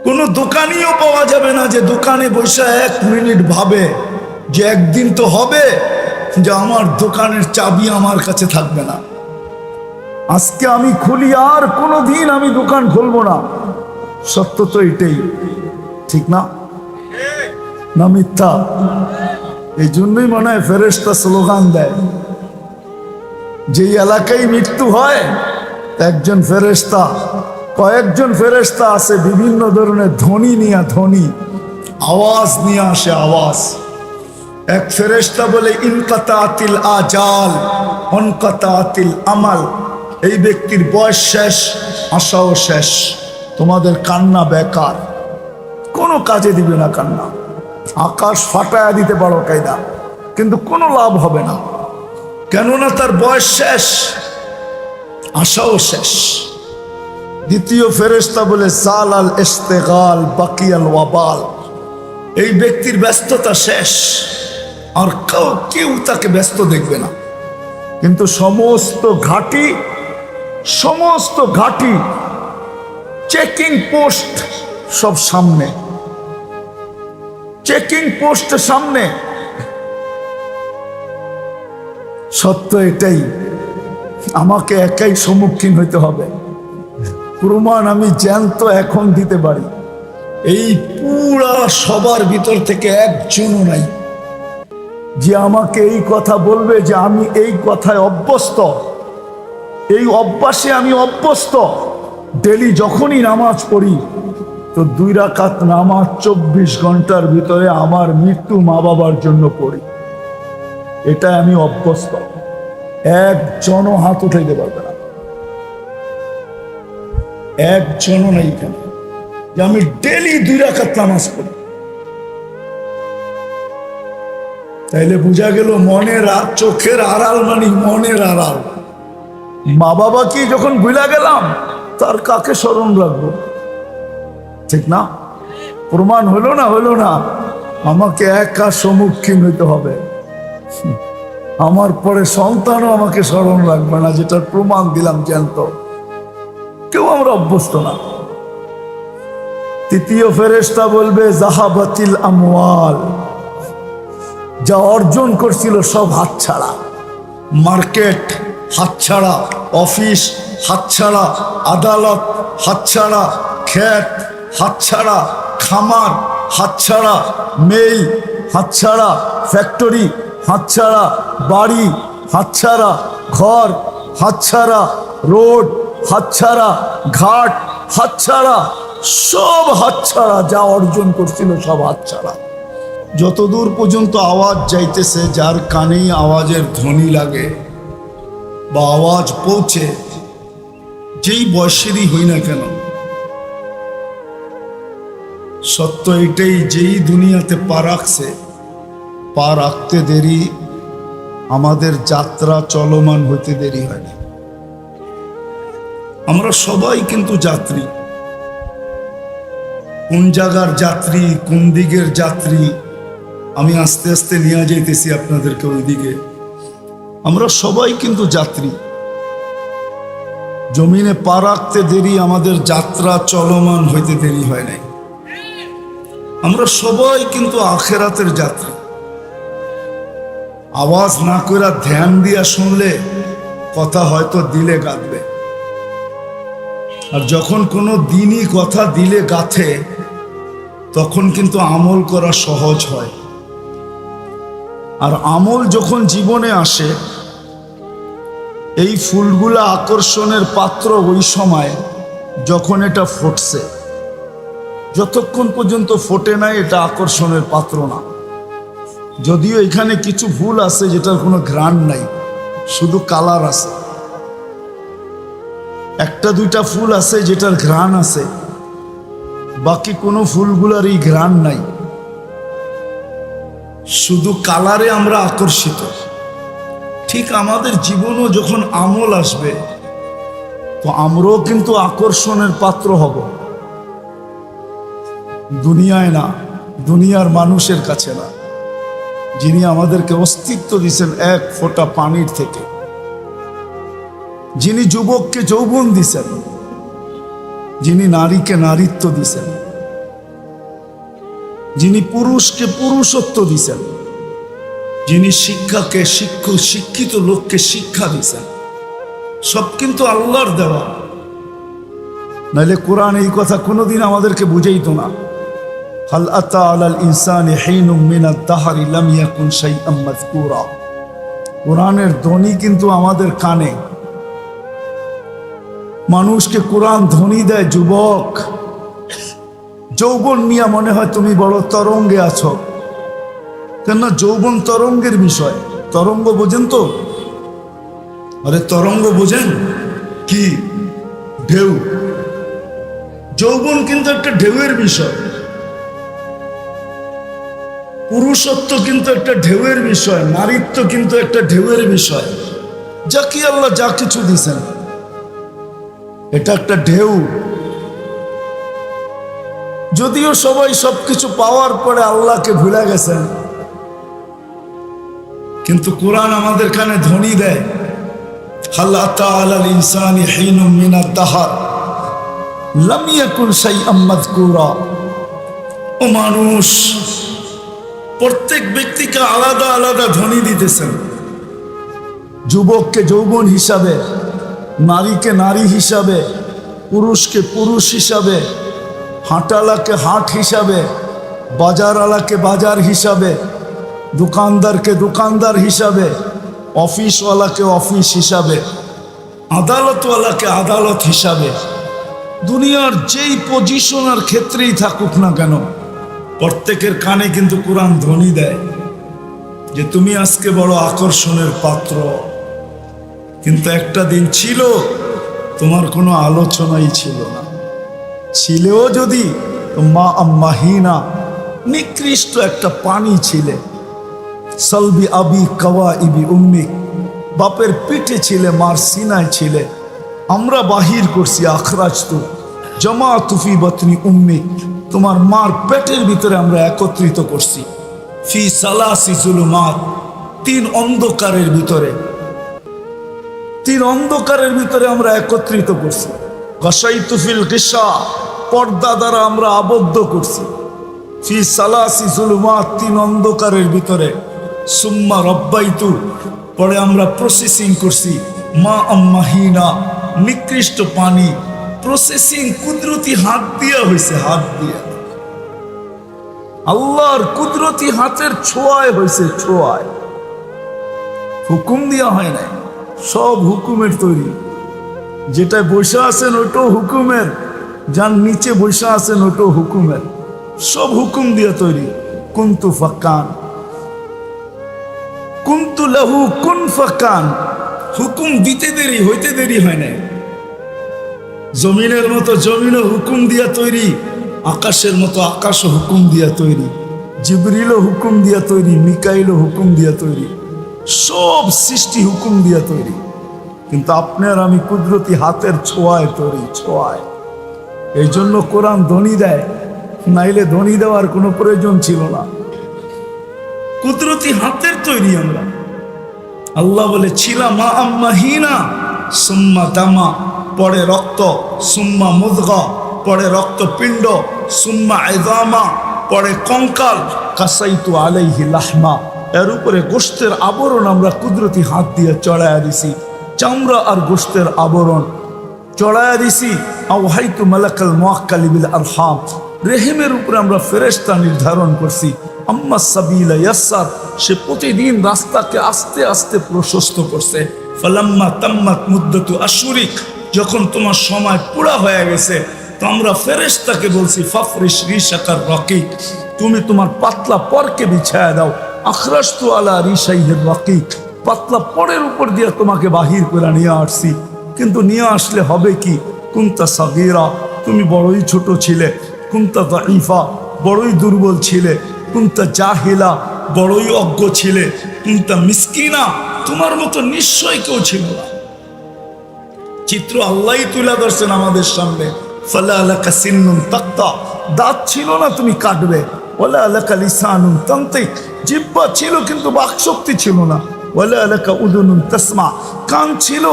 কোনো দোকানিও পাওয়া যাবে না যে দোকানে বসে 1 মিনিট ভাবে যে একদিন তো হবে যে আমার দোকানের চাবি আমার কাছে থাকবে না, আজকে আমি খুলি, আর কোনো দিন আমি দোকান খুলবো না। সত্য তো এটাই, ঠিক না? না মিথ্যা? এই জন্যই মনে হয় ফেরেশতা স্লোগান দেয়, যেই এলাকায় মৃত্যু হয় একজন ফেরেশতা, কয়েকজন ফেরেশতা আছে বিভিন্ন ধরনের ধ্বনি নিয়ে, ধ্বনি আওয়াজ নিয়ে আসে, আওয়াজ। এক ফেরেশতা বলে, ইনকাতাতিল আজাল অনকাতাতিল আমাল, এই ব্যক্তির বয়স শেষ, আশাও শেষ, তোমাদের কান্না বেকার, কোনো কাজে দিবে না কান্না। আকাশ ফাটায়া দিতে পারো কায়দা, কিন্তু কোনো লাভ হবে না, কেননা তার বয়স শেষ, আশাও শেষ। দ্বিতীয় ফেরেশতা বলে সাল আল ইস্তেগাল বাকিয়াল ওয়াবাল, এই ব্যক্তির ব্যস্ততা শেষ, আর কেউ তাকে ব্যস্ত দেখবে না। কিন্তু সমস্ত ঘাঁটি চেকিং পোস্ট সব সামনে, চেকিং পোস্ট সামনে। সত্য এটাই, আমাকে একাই সম্মুখীন হইতে হবে। প্রমাণ আমি জ্যান্ত এখন দিতে পারি, এই পুরা সবার ভিতর থেকে একজনও নাই যে আমাকে এই কথা বলবে যে আমি এই কথায় অভ্যস্ত, এই অভ্যাসে আমি অভ্যস্ত। ডেলি যখনই নামাজ পড়ি তো 2 রাকাত নামাজ 24 ঘন্টার ভিতরে আমার মৃত্যু মা বাবার জন্য পড়ি, এটা আমি অভ্যস্ত। একজনও হাত উঠাইতে পারবে না, একজনও নাই এখানে যে আমি ডেলি 2 রাকাত নামাজ পড়ি। তাইলে বোঝা গেল মনের আর চোখের আড়াল মানে মনের আড়াল। মা বাবা কি যখন ভুলা গেলাম তার কাকে স্মরণ রাখবো, ঠিক না? প্রমাণ হলো না, আমাকে একা সম্মুখীন হইতে হবে। আমার পরে সন্তানও আমাকে স্মরণ রাখবে না, যেটার প্রমাণ দিলাম জ্যান্ত। কেউ আমরা অভ্যস্ত না। তৃতীয় ফেরেশতা বলবে জাহাবাতিল আমওয়াল, যা অর্জন করছিল সব হাতছাড়া। মার্কেট হাতছাড়া, অফিস হাতছাড়া, আদালত হাতছাড়া, ক্ষেত হাতছাড়া, খামার হাতছাড়া, মেল হাতছাড়া, ফ্যাক্টরি হাতছাড়া, বাড়ি হাতছাড়া, ঘর হাতছাড়া, রোড হাতছাড়া, ঘাট হাতছাড়া, সব হাতছাড়া। যা অর্জন করছিল সব হাতছাড়া। যতদূর পর্যন্ত আওয়াজ যাইতেছে, যার কানেই আওয়াজের ধ্বনি লাগে বা আওয়াজ পৌঁছে, যেই বয়সেরই হই না কেন, সত্য এটাই, যেই দুনিয়াতে পা রাখছে, পা রাখতে দেরি, আমাদের যাত্রা চলমান হইতে দেরি হয় না। আমরা সবাই কিন্তু যাত্রী। কোন জায়গার যাত্রী, কোন দিকের যাত্রী, আমি আস্তে আস্তে নিয়ে যাইতেছি আপনাদেরকে ওই দিকে। আমরা সবাই কিন্তু যাত্রী। জমিনে পা রাখতে দেরি, আমাদের যাত্রা চলমান হইতে দেরি হয় নাই। আমরা সবাই কিন্তু আখেরাতের যাত্রী। আওয়াজ না করে ধ্যান দিয়া শুনলে কথা হয়তো দিলে গাঁথবে, আর যখন কোনো দিনই কথা দিলে গাঁথে তখন কিন্তু আমল করা সহজ হয়। আর আমল যখন জীবনে আসে, এই ফুলগুলা আকর্ষণের পাত্র ওই সময় যখন এটা ফুটছে। যতক্ষণ পর্যন্ত ফোটে নাই এটা আকর্ষণের পাত্র না। যদিও এখানে কিছু ফুল আছে যেটার কোনো ঘ্রাণ নাই, শুধু কালার আছে। 1-2টা ফুল আছে যেটার ঘ্রাণ আছে, বাকি কোনো ফুলগুলার এই ঘ্রাণ নাই, শুধু কালারে আমরা আকর্ষিত। ঠিক আমাদের জীবনও যখন আমল আসবে তো আমরাও কিন্তু আকর্ষণের পাত্র হব। দুনিয়ায় না, দুনিয়ার মানুষের কাছে না, যিনি আমাদেরকে অস্তিত্ব দিয়েছেন 1 ফোঁটা পানির থেকে, যিনি যুবককে যৌবন দিছেন, যিনি নারীকে নারীত্ব দিছেন, যিনি পুরুষকে পুরুষত্ব দিছেন, যিনি শিক্ষাকে শিক্ষিত লোককে শিক্ষা দিছেন, সব কিন্তু আল্লাহর দেওয়া। নাইলে কোরআন এই কথা কোনোদিন আমাদেরকে বুঝাইতো না। হাল আতা আলাল ইনসানি হিনুম মিনাদ দাহরি লাম ইয়াকুন শাইআম মাযকুরা। কোরআনের ধ্বনি কিন্তু আমাদের কানে। মানুষকে কোরআন ধ্বনি দেয়, যুবক যৌবন নিয়ে মনে হয় তুমি বড় তরঙ্গে আছো। কেননা যৌবন তরঙ্গের বিষয়। তরঙ্গ বোঝেন তো? আরে তরঙ্গ বোঝেন কি? ঢেউ। যৌবন কিন্তু একটা ঢেউয়ের বিষয়। পুরুষত্ব কিন্তু একটা ঢেউয়ের বিষয়, নারীত্ব কিন্তু একটা ঢেউয়ের বিষয়। যা কি আল্লাহ যা কিছু দিছেন এটা একটা ঢেউ। যদিও সবাই সবকিছু পাওয়ার পরে আল্লাহকে ভুলে গেছেন, কিন্তু কোরআন আমাদের কানে ধ্বনি দেয়, হাল আতা আলাল ইনসানি হিনুম মিনাদ দাহর লাম ইয়াকুন শাইআম মাযকুরা। ও মানুষ, প্রত্যেক ব্যক্তিকে আলাদা আলাদা ধ্বনি দিতেছেন। যুবককে যৌবন হিসাবে, নারীকে নারী হিসাবে, পুরুষকে পুরুষ হিসাবে, হাঁটালাকে হাট হিসাবে, বাজারওয়ালাকে বাজার হিসাবে, দোকানদারকে দোকানদার হিসাবে, অফিসওয়ালাকে অফিস হিসাবে, আদালতওয়ালাকে আদালত হিসাবে। দুনিয়ার যেই পজিশনের ক্ষেত্রেই থাকুক না কেন, প্রত্যেকের কানে কিন্তু কোরআন ধ্বনি দেয় যে তুমি আজকে বড় আকর্ষণের পাত্র। কিন্তু একটা দিন ছিল তোমার কোনো আলোচনাই ছিল না। ছিলেও যদি তো মা আম্মাহিনা, নিকৃষ্ট একটা পানি ছিলে। সলবি আবি কাওয়া ইবি উম্মিক, বাপের পিঠে ছিলে, মার সিনায় ছিলে। আমরা বাহির করছি আখরাজ তু জমা তুফি বতনি উম্মিক, তোমার মার পেটের ভিতরে আমরা একত্রিত করছি। ফি সালাসি জুলুমাত, তিন অন্ধকারের ভিতরে, তিন অন্ধকারের ভিতরে আমরা একত্রিত করছি। গসাইতু ফিল গিশা, পর্দা দ্বারা আমরা আবদ্ধ করছি। ফি সালাসি জুলুমাত, তিন অন্ধকারের ভিতরে। সুম্মা রব্বাইতু, পরে আমরা প্রসেসিং করছি। মা আম্মাহিনা, নিকৃষ্ট পানি। প্রসেসিং কুদরতি হাত দিয়া হয়েছে, হাত দিয়া, আল্লাহর কুদরতি হাতের ছোঁয়ায় হয়েছে, ছোঁয়ায়, হুকুম দিয়া হয় নাই। সব হুকুমের তৈরি। যেটায় বসে আছেন ওটাও হুকুমের, যার নিচে বসে আছেন ওটাও হুকুমের, সব হুকুম দিয়া তৈরি। কুন্তু ফাক্কান, কুন্তু লাহু কুন ফাক্কান, হুকুম দিতে দেরি, হইতে দেরি হয় নাই। জমিনের মতো জমিনও হুকুম দিয়া তৈরি, আকাশের মতো আকাশও হুকুম দিয়া তৈরি, জিবরিলও হুকুম দিয়া তৈরি, মিকাইলও হুকুম দিয়া তৈরি, সব সৃষ্টি হুকুম দিয়া তৈরি। কিন্তু আপনার আমি কুদরতি হাতের ছোঁয়ায় তৈরি, ছোঁয়ায়। এই জন্য কোরআন ধ্বনি দেয়, নাইলে ধ্বনি দেওয়ার কোনো প্রয়োজন ছিল না। কুদরতি হাতের তৈরি আমরা। আল্লাহ বলে ছিলা মা আম্মাহিনা, সুম্মা দামা, পরে রক্ত, সুম্মা মুদগা, পরে রক্তপিণ্ড, সুম্মা ইযামা, পরে কঙ্কাল, কাসাইতু আলাইহি লাহমা, এর উপরে গোশতের আবরণ আমরা কুদরতি হাত দিয়ে চড়াইয়া দিছি। চামড়া আর গোশতের আবরণ চড়াইয়া দিছি। আওহাইতু মালাকাল মুআক্কালি বিল আরহাম, রেহেমের উপরে আমরা ফেরেশতা নির্ধারণ করছি। আম্মা সাবিলা ইয়াসসার, সে প্রতিদিন রাস্তাকে আস্তে আস্তে প্রশস্ত করছে। ফালাম্মা তাম্মাত মুদ্দাতু আশহুরিক, যখন তোমার সময় পুরা হয়ে গেছে, তো আমরা ফেরেশতাকে বলছি ফাফরিশ রিশাকার রাকিক, তুমি তোমার পাতলা পরকে বিছায়া দাও। আখরাজতু আলা রিশাইহির রাকিক, পাতলা পরের উপর দিয়ে তোমাকে বাহির করে নিয়ে আসছি। কিন্তু নিয়ে আসলে হবে কি? কুনতা সাগীরা, তুমি বড়ই ছোট ছিলে। কুনতা দাঈফা, বড়ই দুর্বল ছিলে। কুনতা জাহিলা, বড়ই অজ্ঞ ছিলে। কুনতা মিসকিনা, তোমার মতো নিশ্চয় কেউ ছিল না। চিত্র আল্লাহই তুলে ধরছেন আমাদের সামনে। ফালা লাকা সিন্নুন তাক্তা, দাঁত ছিল না তুমি কাটবে। ওয়ালা লাকা লিসানুন তানতিক, জিহ্বা ছিল কিন্তু বাকশক্তি ছিল না। ওয়ালা লাকা উযুনুন তাসমা, কান ছিল,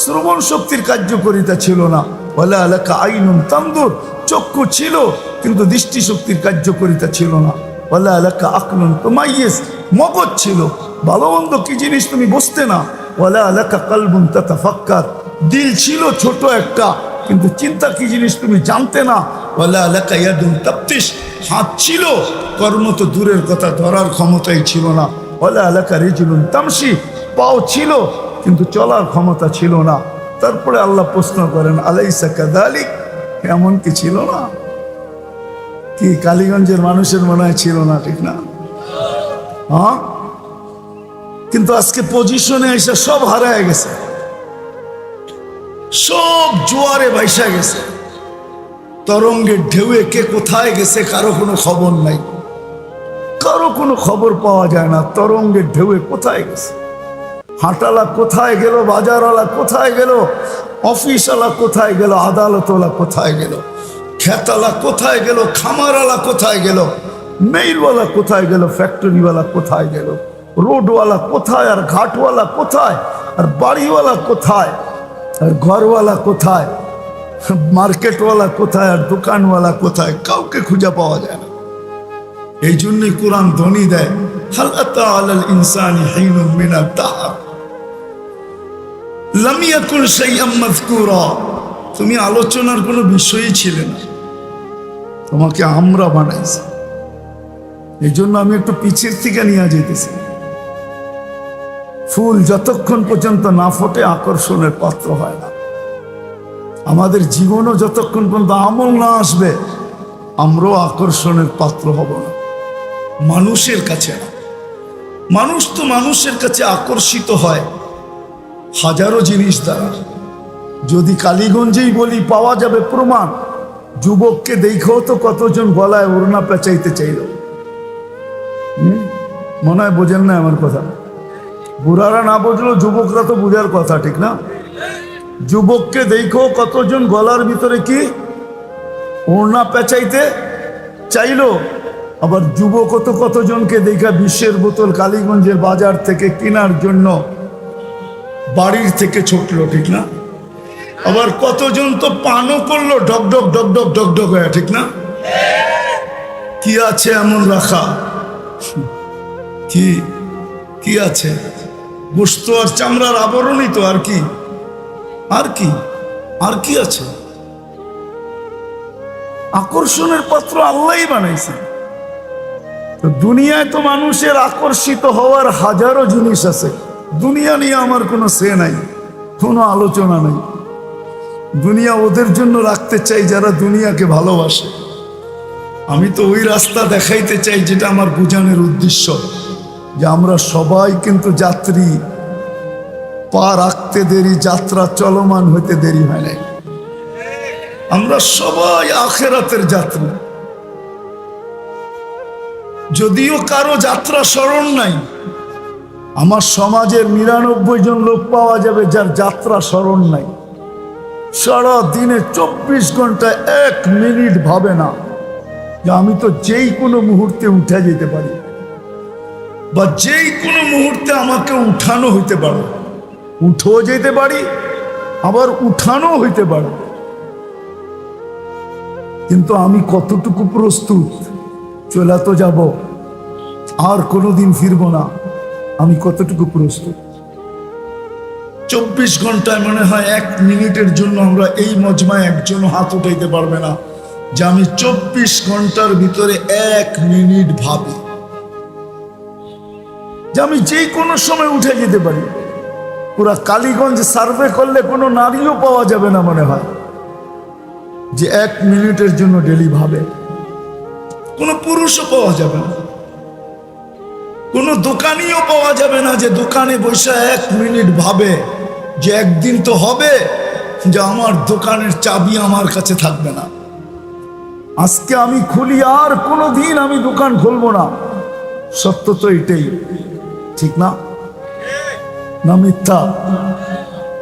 শ্রবণ শক্তির কার্যকারিতা ছিল না। ওয়ালা লাকা আইনুন তানদুর, চক্ষু ছিল কিন্তু দৃষ্টি শক্তির কার্যকারিতা ছিল না। ওয়ালা লাকা আকলুন তুমাইয়িজ, মগজ ছিল, ভালো মন্দ কি জিনিস তুমি বুঝতে না। ওয়ালা লাকা কলবুন তাতাফাক্কার, দিল ছিল ছোট একটা, কিন্তু চিন্তা কি জিনিস তুমি জানতে না। ওয়ালা লাকা ইয়াদুন তাবতিশ, হাত ছিল, কর্ম তো দূরের কথা, ধরার ক্ষমতাই ছিল না। ওয়ালা লাকা রিজলুন তামশি, পাও ছিল কিন্তু চলার ক্ষমতা ছিল না। তারপরে আল্লাহ প্রশ্ন করেন আলাইসা কাযালিক, এমন কি ছিল না? কি কালীগঞ্জের মানুষের মনে হয় ছিল না, ঠিক না? হ্যাঁ, কিন্তু আজকে পজিশনে এসে সব হারায় গেছে, সব জোয়ারে ভাইসা গেছে। তরঙ্গের ঢেউয়ে কে কোথায় গেছে কারো কোনো খবর নাই, কারো কোনো খবর পাওয়া যায় না। তরঙ্গের ঢেউয়ে কোথায় গেছে, হাঁটালা কোথায় গেল, বাজারওয়ালা কোথায় গেল, অফিসওয়ালা কোথায় গেল, আদালতওয়ালা কোথায় গেল, খেতালা কোথায় গেল, খামারওয়ালা কোথায় গেল, মেইলওয়ালা কোথায় গেল, ফ্যাক্টরিওয়ালা কোথায় গেল, রোডওয়ালা কোথায়, আর ঘাটওয়ালা কোথায়, আর বাড়িওয়ালা কোথায়, আর ঘরওয়ালা কোথায়, মার্কেটওয়ালা কোথায়, আর দোকানওয়ালা কোথায়, কাউকে খুঁজে পাওয়া যায় না। এই জন্যই কোরআন ধ্বনি দেয়, হাল আতা আলাল ইনসানি হিনুম মিনাদ দাহর লাম ইয়াকুন শাইআম মাযকুরা। তুমি আলোচনার কোনো বিষয়ই ছিলে না, তোমাকে আমরা বানাইছি। এই জন্য আমি একটু পিছের থেকে নিয়ে যেতেছি। ফুল যতক্ষণ পর্যন্ত না ফোটে আকর্ষণের পাত্র হয় না। আমাদের জীবনও যতক্ষণ পর্যন্ত আমল না আসবে আমরাও আকর্ষণের পাত্র হব না, মানুষের কাছে না। মানুষ তো মানুষের কাছে আকর্ষিত হয় হাজারো জিনিস দ্বারা। যদি কালীগঞ্জেই বলি পাওয়া যাবে প্রমাণ। যুবককে দেখেও তো কতজন গলায় ওড়না পেঁচাইতে চাইল। মনে হয় বোঝেন না আমার কথা। বুড়ারা না বুঝলো, যুবকরা তো বুঝার কথা, ঠিক না? যুবককে দেখেও কতজন গলার ভিতরে কি ওড়না পেঁচাইতে চাইলো। আবার যুবকও তো কতজনকে দেখা বিশ্বের বোতল কালীগঞ্জের বাজার থেকে কেনার জন্য বাড়ির থেকে ছুটলো, ঠিক না? আবার কতজন তো পানও করলো ডকডক ডকডক ডকডক হয়ে, ঠিক না? কি আছে এমন রাখা? কি কি আছে? গোস্ত আর চামড়ার আবরণই তো, আর কি? আর কি আর কি আছে? আকর্ষণের পাত্র আল্লাহই বানাইছে। তো দুনিয়ায় তো মানুষের আকর্ষিত হওয়ার হাজারো জিনিস আছে। দুনিয়া নিয়ে আমার কোনো সে নাই, কোনো আলোচনা নেই। দুনিয়া ওদের জন্য রাখতে চাই যারা দুনিয়াকে ভালোবাসে। আমি তো ওই রাস্তা দেখাইতে চাই যেটা আমার বোঝানোর উদ্দেশ্য, যে আমরা সবাই কিন্তু যাত্রী। পা রাখতে দেরি, যাত্রা চলমান হইতে দেরি হয় নাই। আমরা সবাই আখিরাতের যাত্রী। যদিও কারো যাত্রা স্মরণ নাই, আমার সমাজের ৯৯ জন লোক পাওয়া যাবে যার যাত্রা স্মরণ নাই। সারা দিনে ২৪ ঘন্টা ১ মিনিট ভাবে না যে আমি তো যেই কোনো মুহূর্তে উঠে যেতে পারি, বা যেই কোনো মুহূর্তে আমাকে উঠানো হইতে পারে। উঠেও যেতে পারি, আবার উঠানো হইতে পারে। কিন্তু আমি কতটুকু প্রস্তুত? চলে তো যাব, আর কোনোদিন ফিরবো না। আমি কতটুকু প্রস্তুত? ২৪ ঘন্টায় মনে হয় ১ মিনিটের জন্য আমরা এই মজমায় একজন হাত উঠাইতে পারবে না যে আমি ২৪ ঘন্টার ভিতরে ১ মিনিট ভাবি যে আমি যে কোনো সময় উঠে যেতে পারি। পুরা কালীগঞ্জ সার্ভে করলে কোনো নারীও পাওয়া যাবে না মনে হয় যে ১ মিনিটের জন্য ডেলি ভাবে। কোনো পুরুষও পাওয়া যাবে না, কোনো দোকানিও পাওয়া যাবে না যে দোকানে বসে ১ মিনিট ভাবে যে একদিন তো হবে যে আমার দোকানের চাবি আমার কাছে থাকবে না, আজকে আমি খুলি আর কোনোদিন আমি দোকান খুলবো না। সত্য তো এটাই, ঠিক না? না মিথ্যা?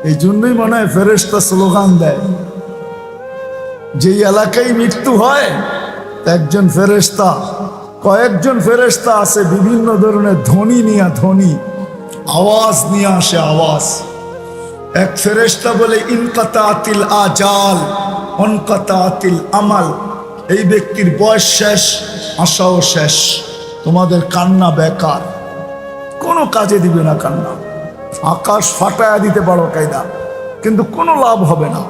এই জন্যই মনে হয় ফেরেশতা স্লোগান দেয়, যেই এলাকায় মৃত্যু হয় একজন ফেরেশতা, কয়েকজন ফেরেশতা আছে বিভিন্ন ধরনের ধ্বনি নিয়ে, ধ্বনি আওয়াজ নিয়ে আসে, আওয়াজ। এক ফেরেশতা বলে ইনকাতাতিল আজাল অনকাতাতিল আমাল, এই ব্যক্তির বয়স শেষ, আশাও শেষ, তোমাদের কান্না বেকার, কোনো কাজে দিবে না কান্না। আকাশ ফাটায়া দিতে পারো কায়দা, কিন্তু কোনো লাভ হবে না,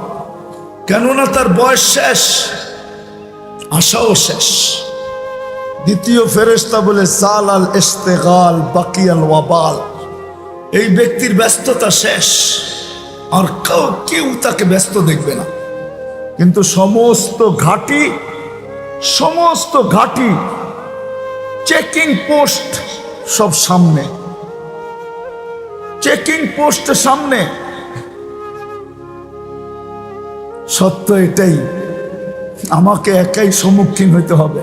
কেননা তার বয়স শেষ, আশাও শেষ। দ্বিতীয় ফেরেশতা বলে সালাল ইস্তেগাল বাকিয়াল ওয়াবাল, এই ব্যক্তির ব্যস্ততা শেষ, আর কেউ তাকে ব্যস্ত দেখবে না। কিন্তু সমস্ত ঘাঁটি চেকিং পোস্ট সব সামনে, চেকিং পোস্ট সামনে। সত্য এটাই, আমাকে একাই সম্মুখীন হইতে হবে।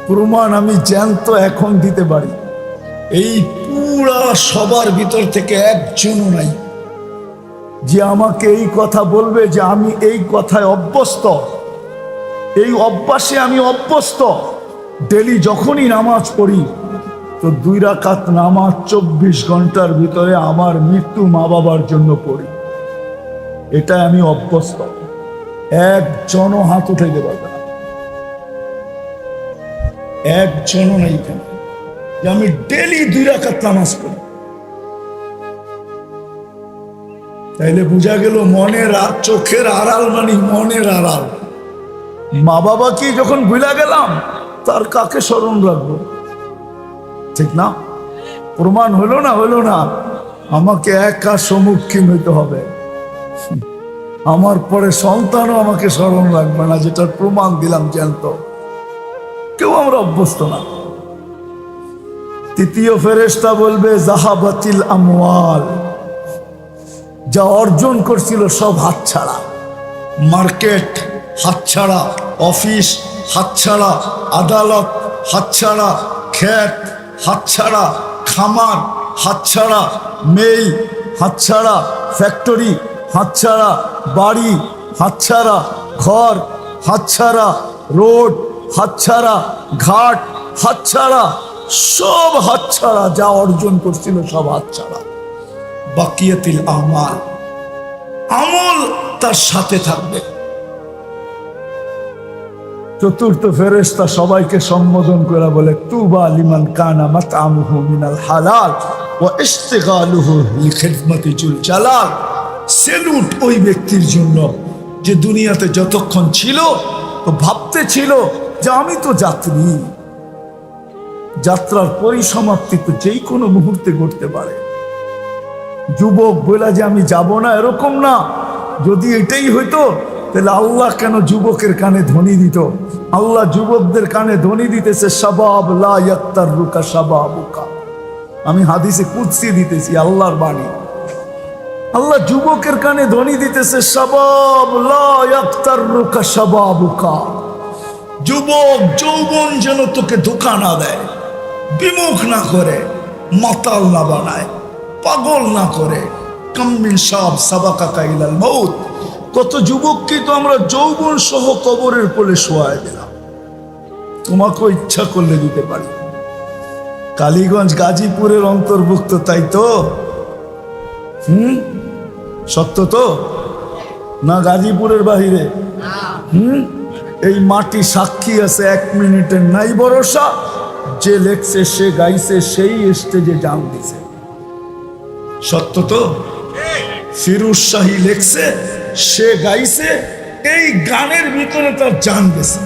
প্রমাণ আমি জ্যান্ত এখন দিতে পারি, এই পুরা সবার ভিতর থেকে একজনও নাই যে আমাকে এই কথা বলবে যে আমি এই কথায় অভ্যস্ত, এই অভ্যাসে আমি অভ্যস্ত। ডেলি যখনই নামাজ পড়ি তো 2 রাকাত নামাজ 24 ঘন্টার ভিতরে আমার মৃত্যু মা বাবার জন্য পড়ি, এটা আমি অভ্যস্ত। একজনও হাত উঠাইতে পারবে না, একজনও নাই কেন যে আমি ডেলি 2 রাকাত নামাজ পড়ি। তাইলে বোঝা গেল মনের চোখের আড়াল মানে মনের আড়াল। মা বাবাকে যখন ভুলা গেলাম তার কাকে স্মরণ রাখবো? ঠিক না? প্রমাণ হলো না? হলো না? আমাকে একা সম্মুখীন হইতে হবে, আমার পরে সন্তানও আমাকে স্মরণ রাখবে না, যেটার প্রমাণ দিলাম জ্যান্ত। কেউ আমরা অভ্যস্ত না। তৃতীয় ফেরেশতা বলবে জাহাবাতিল আমওয়াল, যা অর্জন করছিল সব হাতছাড়া। মার্কেট হাতছাড়া, অফিস হাতছাড়া, আদালত হাতছাড়া, ক্ষেত হাতছাড়া, খামার হাতছাড়া, মেল হাতছাড়া, ফ্যাক্টরি হাতছাড়া, বাড়ি হাতছাড়া, ঘর হাতছাড়া, রোড হাতছাড়া, ঘাট হাতছাড়া, সব হাতছাড়া। যা অর্জন করছিল সব হাতছাড়া। বাকিয়াতিল আমাল, আমল তার সাথে থাকবে। চতুর্থ ফেরেশতা সবাইকে সম্বোধন করে বলে তুবা লিমান কানা মাতআমুহু মিনাল হালাল ওয়া ইশতিগালুহু লিখিদমাতি জুল জালাল। সেলুট ওই ব্যক্তির জন্য যে দুনিয়াতে যতক্ষণ ছিল তো ভাবতে ছিল যে আমি তো যাত্রী, যাত্রার পরিসমাপ্তি তো যেই কোনো মুহূর্তে ঘটতে পারে। যুবক বলে যে আমি যাব না, এরকম না। যদি এটাই হইতো তাহলে আল্লাহ কেন যুবকের কানে ধ্বনি দিত? আল্লাহ যুবকদের কানে ধ্বনি দিতেছে শাবাব লা ইয়াক্তারুকা শাবাবুকা। আমি হাদিসে কুদসি দিতেছি, আল্লাহর বাণী। আল্লাহ যুবকের কানে ধ্বনি দিতেছে শাবাব লা ইয়াক্তারুকা শাবাবুকা। যুবক যৌবন যেন তোকে ধোঁকা না দেয়, বিমুখ না করে, মাতাল না বানায়, পাগল না করে। কাম্মিন শাব সাবাকাকা ইলাল মউত। কত যুবককে তো আমরা যৌবন সহ কবরের কোলে শোয়ায় দিলাম। তোমাকেও ইচ্ছা করলে দিতে পারি। কালীগঞ্জ গাজীপুরের অন্তর্ভুক্ত, তাই তো? সত্য তো না? গাজীপুরের বাহিরে এই মাটি সাক্ষী আছে, 1 মিনিটের নাই ভরসা। যে লেখছে, সে গাইছে, সেই স্টেজে জান দিছে। সত্য তো? ফিরোজ শাহী লেখছে, সে গাইছে, এই গানের ভিতরে তার জান গেছে।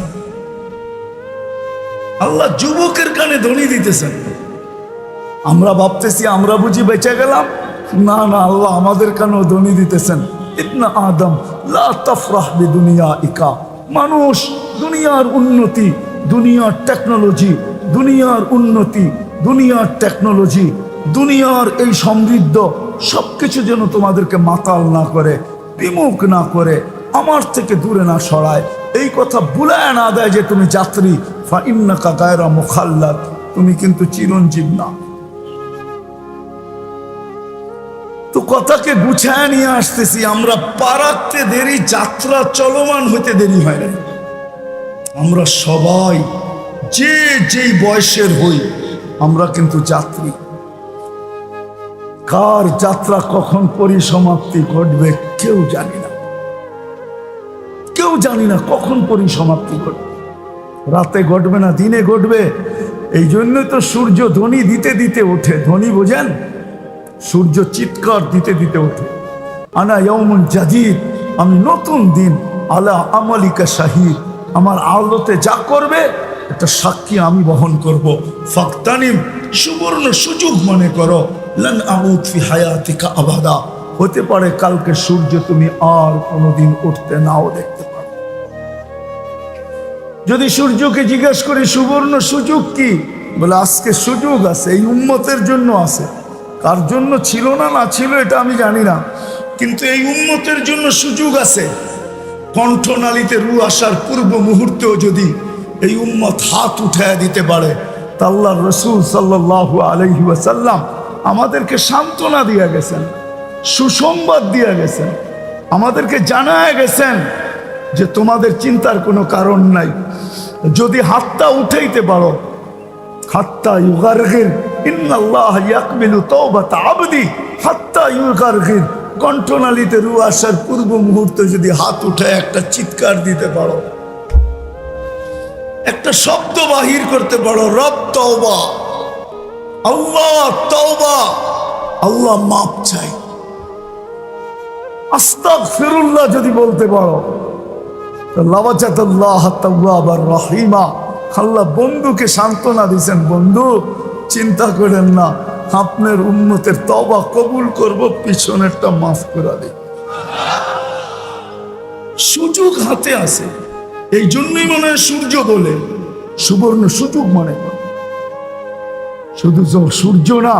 আল্লাহ যুবকের কানে ধ্বনি দিতেছেন। আমরা ভাবতেছি আমরা বুঝি বেঁচে গেলাম। না না, আল্লাহ আমাদের কানেও ধ্বনি দিতেছেন। ইবনে আদম লা তাফরাহ বিদুনিয়াইকা। মানুষ, দুনিয়ার উন্নতি, দুনিয়ার টেকনোলজি, দুনিয়ার উন্নতি, দুনিয়ার টেকনোলজি, দুনিয়ার এই সমৃদ্ধ সবকিছু যেন তোমাদেরকে মাতাল না করে, বিমুখ না করে, আমার থেকে দূরে না সরায়। এই কথা ভুলায় না দেয় যে তুমি যাত্রী। ফা ইন্নাকা গায়রা মুখাল্লাদ, তুমি কিন্তু চিরঞ্জীব না। তো কথাকে গুছায় নিয়ে আসতেছি। আমরা পারাতে দেরি, যাত্রা চলমান হইতে দেরি হয় না। আমরা সবাই যে যেই বয়সের হই, আমরা কিন্তু যাত্রী। কার যাত্রা কখন পরিসমাপ্তি ঘটবে কেউ জানি না, কেউ জানি না কখন পরিসমাপ্তি ঘটবে। রাতে ঘটবে না দিনে ঘটবে। এই জন্য তো সূর্য ধ্বনি দিতে দিতে ওঠে। ধ্বনি বোঝেন? সূর্য চিৎকার দিতে দিতে ওঠে, আনা ইয়াউমুন জাদীদ, আমি নতুন দিন, আলা আমালিকা শাহীদ, আমার আলোতে যা করবে এটা সাক্ষী আমি বহন করব। ফাকতানিম, সুবর্ণ সুযোগ মনে করো। লান আমুত ফি হায়াতিকা আবাদা, হতে পারে কালকে সূর্য তুমি আর কোনোদিন উঠতে নাও দেখতে পারো। যদি সূর্যকে জিজ্ঞেস করি সুবর্ণ সুযোগ কি, বলে আজকে সুযোগ আছে, এই উম্মতের জন্য আছে। কার জন্য ছিল না না ছিল এটা আমি জানি না, কিন্তু এই উম্মতের জন্য সুযোগ আছে। কণ্ঠনালীতে রু আসার পূর্ব মুহূর্তেও যদি এই উম্মত হাত উঠায় দিতে পারে, তা আল্লাহর রাসূল সাল্লাল্লাহু আলাইহি ওয়াসাল্লাম আমাদেরকে সান্ত্বনা দিয়ে গেছেন। সুসংবাদ দিয়ে গেছেন, আমাদেরকে জানায় গেছেন যে তোমাদের চিন্তার কোনো কারণ নাই। যদি হাতটা উঠাইতে পারো, হাত্তা ইউগারগির, ইন্নাল্লাহ ইয়াকবিলু তাওবাতা আবদি হাত্তা ইউগারগির। কণ্ঠনালীতে রু আসার পূর্ব মুহূর্তে যদি হাত উঠায় একটা চিৎকার দিতে পারো, একটা শব্দ বাহির করতে পারো, রব তওবা, আল্লাহ তওবা, আল্লাহ মাপ চাই, আস্তাগফিরুল্লাহ যদি বলতে পারো, লাওয়াজাতাল্লাহ তাওয়াবার রহিমা। আল্লাহ বন্ধুকে সান্ত্বনা দিয়েছেন, বন্ধু চিন্তা করেন না, আপনার উম্মতের তওবা কবুল করব, পিছনেরটা মাফ করে দিই। সুযোগ হাতে আছে, এই জন্যই মনে হয় সূর্য বলে, সুবর্ণ সুযোগ মনে করে। শুধু সূর্য না,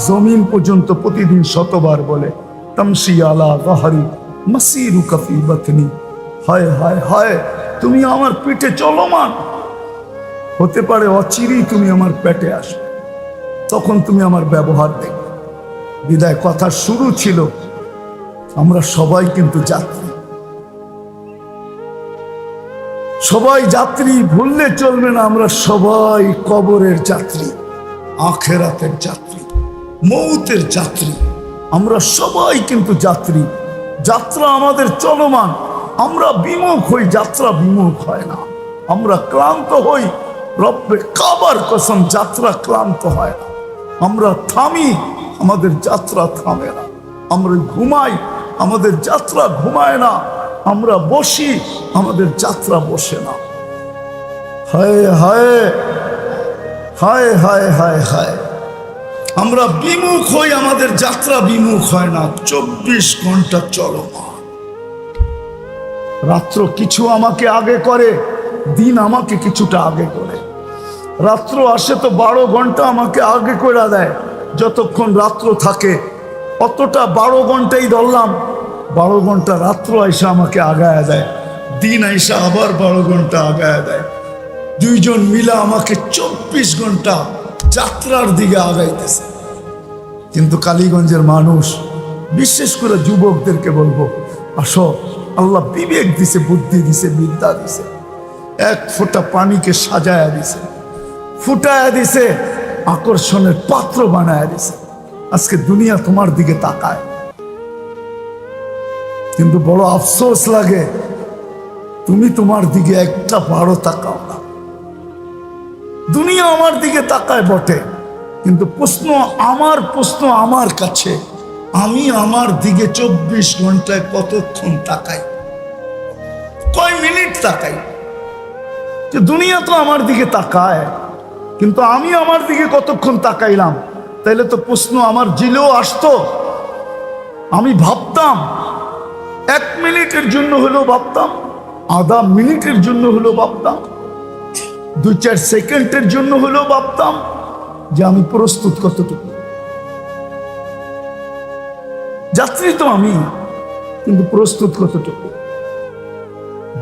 জমিন পর্যন্ত প্রতিদিন শতবার বলে, তামশি আলা যাহরি মাসিরুকা ফি বাতনি। হায় হায় হায়, তুমি আমার পেটে চলমান, হতে পারে অচিরেই তুমি আমার পেটে আসবে, তখন তুমি আমার ব্যবহার দেখবে। বিদায় কথা শুরু ছিল, আমরা সবাই কিন্তু যাত্রী, সবাই যাত্রী, ভুললে চলবে না। আমরা সবাই কবরের যাত্রী, আখেরাতের যাত্রী, মৌতের যাত্রী, আমরা সবাই কিন্তু যাত্রী। যাত্রা আমাদের চলমান, আমরা বিমুখ হই, যাত্রা বিমুখ হয় না। আমরা ক্লান্ত হই, রব্বে কাবার কসম যাত্রা ক্লান্ত হয় না। আমরা থামি, আমাদের যাত্রা থামে না। আমরা ঘুমাই, আমাদের যাত্রা ঘুমায় না। আমরা বসি, আমাদের যাত্রা বসে না। হায় হায় হায় হায় হায় হায়, আমরা বিমুখ হই, আমাদের যাত্রা বিমুখ হয় না। 24 ঘন্টা চলমান। রাত্র কিছু আমাকে আগে করে, দিন আমাকে কিছুটা আগে করে। রাত্র আসে তো 12 ঘন্টা আমাকে আগে করে দেয়। যতক্ষণ রাত্র থাকে অতটা 12 ঘন্টাই ধরলাম, 12 ঘন্টা রাত্র আইসা আমাকে আগায় দেয়, দিন আইসা আবার 12 ঘন্টা আগায় দেয়। দুইজন মিলা আমাকে 24 ঘন্টা যাত্রার দিকে আগাইতেছে। কিন্তু কালীগঞ্জের মানুষ, বিশেষ করে যুবকদেরকে বলবো, আসো, আল্লাহ বিবেক দিছে, বুদ্ধি দিছে, বিদ্যা দিছে, এক ফোঁটা পানিকে সাজায়া দিছে, ফুটায়া দিছে, আকর্ষণের পাত্র বানায়া দিছে। আজকে দুনিয়া তোমার দিকে তাকায়, কিন্তু বড় আফসোস লাগে তুমি তোমার দিকে একটা বারো তাকাও না। দুনিয়া আমার দিকে তাকায় বটে, কিন্তু প্রশ্ন আমার কাছে, আমি আমার দিকে 24 ঘন্টায় কতক্ষণ তাকাই, কয় মিনিট তাকাই? যে দুনিয়া তো আমার দিকে তাকায়, কিন্তু আমি আমার দিকে কতক্ষণ তাকাইলাম? তাইলে তো প্রশ্ন আমার জিলেও আসতো। আমি ভাবতাম, 1 মিনিটের জন্য হলেও ভাবতাম, আধা মিনিটের জন্য হলেও ভাবতাম, 2-4 সেকেন্ডের জন্য হলেও ভাবতাম যে আমি প্রস্তুত কতটুকু। যাত্রী তো আমি, কিন্তু প্রস্তুত কতটুকু?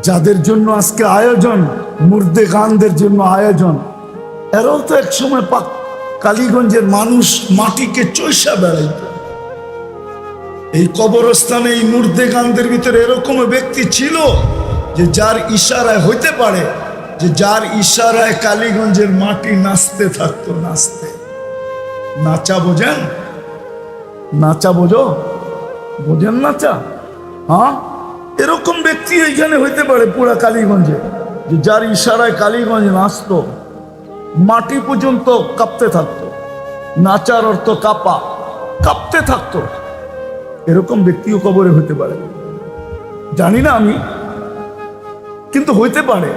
যাদের জন্য আজকে আয়োজন, মুর্দে গানদের জন্য আয়োজন, এরাও তো এক সময় কালীগঞ্জের মানুষ মাটিকে চৈষা বেড়াইত। এই কবরস্থানে এই মুর্দে গানদের ভিতরে এরকম ব্যক্তি ছিল যে যার ইশারায় হইতে পারে, যে যার ইশারায় কালীগঞ্জের মাটি নাচতে থাকতো, নাচতে। নাচা বোঝেন? নাচা বোঝো? বোঝেন নাচা? হ্যাঁ, এরকম ব্যক্তি এইখানে হইতে পারে পুরা কালীগঞ্জে, যে যার ইশারায় কালীগঞ্জ নাচতো, মাটি পর্যন্ত কাঁপতে থাকতো। নাচার অর্থ কাঁপা, কাঁপতে থাকতো। এরকম ব্যক্তিও কবরে হইতে পারে, জানি না আমি, কিন্তু হইতে পারে,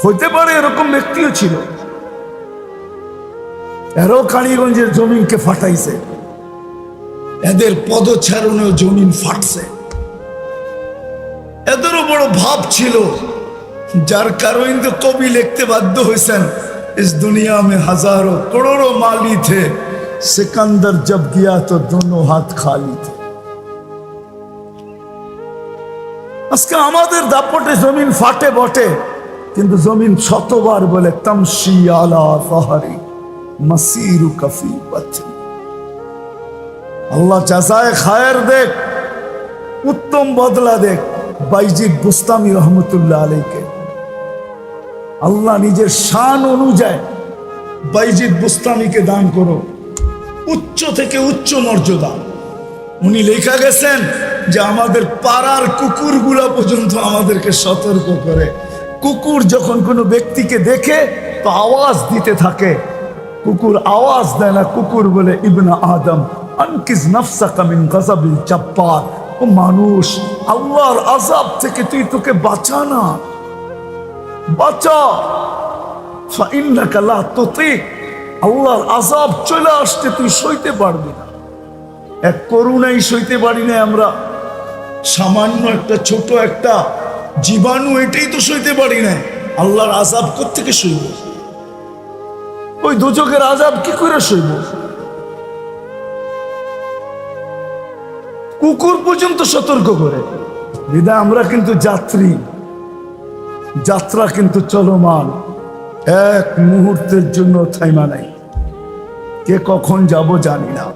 হইতে পারে। এরকম ব্যক্তিও ছিল। এরাও কালীগঞ্জের জমিনকে ফাটাইছে, এদের পদচারণেও জমিন ফাটছে। এদেরও বড় ভাব ছিল, যার কারণে তো কবি লিখতে বাধ্য হয়েছেন, इस दुनिया में हजारों करोड़ों माली थे, सिकंदर जब गया तो दोनों हाथ खाली थे। আজকে আমাদের দাপটে জমিন ফাটে বটে, কিন্তু জমিন শতবার বলে তামশি আলা যাহরি মাসিরুকা ফি বাতনি। আল্লাহ জাযায়ে খায়ের দেখ, উত্তম বদলা দেখ বাইজিদ বুস্তামি রহমতুল্লাহ আলাইকে। আল্লাহ নিজের শান অনুযায়ী বাইজিদ বুস্তামিকে দান করো উচ্চ থেকে উচ্চ মর্যাদা। উনি লেখা গেছেন যে আমাদের পাড়ার কুকুরগুলা পর্যন্ত আমাদেরকে সতর্ক করে। কুকুর যখন কোনো ব্যক্তিকে দেখে তো আওয়াজ দিতে থাকে। কুকুর আওয়াজ দেয় না, কুকুর বলে ইবনা আদম আনকিজ নাফসাকা মিন গাযাবিল জাব্বার, ও মানুষ আল্লাহর আযাব থেকে তুই তোকে বাঁচা না, বাঁচা। ফাইন্নাকা লা তুতিক, আল্লাহর আযাব চলে আসতে তুই সইতে পারবি না। এক করুণাই সইতে পারি না আমরা, সামান্য একটা ছোট একটা জীবাণু, এটাই তো সইতে পারি না। আল্লাহর আযাব কোত্থেকে সইব? ওই দোজখের আযাব কি করে সইব? কুকুর পর্যন্ত সতর্ক করে। বিধায় আমরা কিন্তু যাত্রী, যাত্রা কিন্তু চলমান, এক মুহূর্তের জন্য থাইমা নাই। কে কখন যাব জানি না,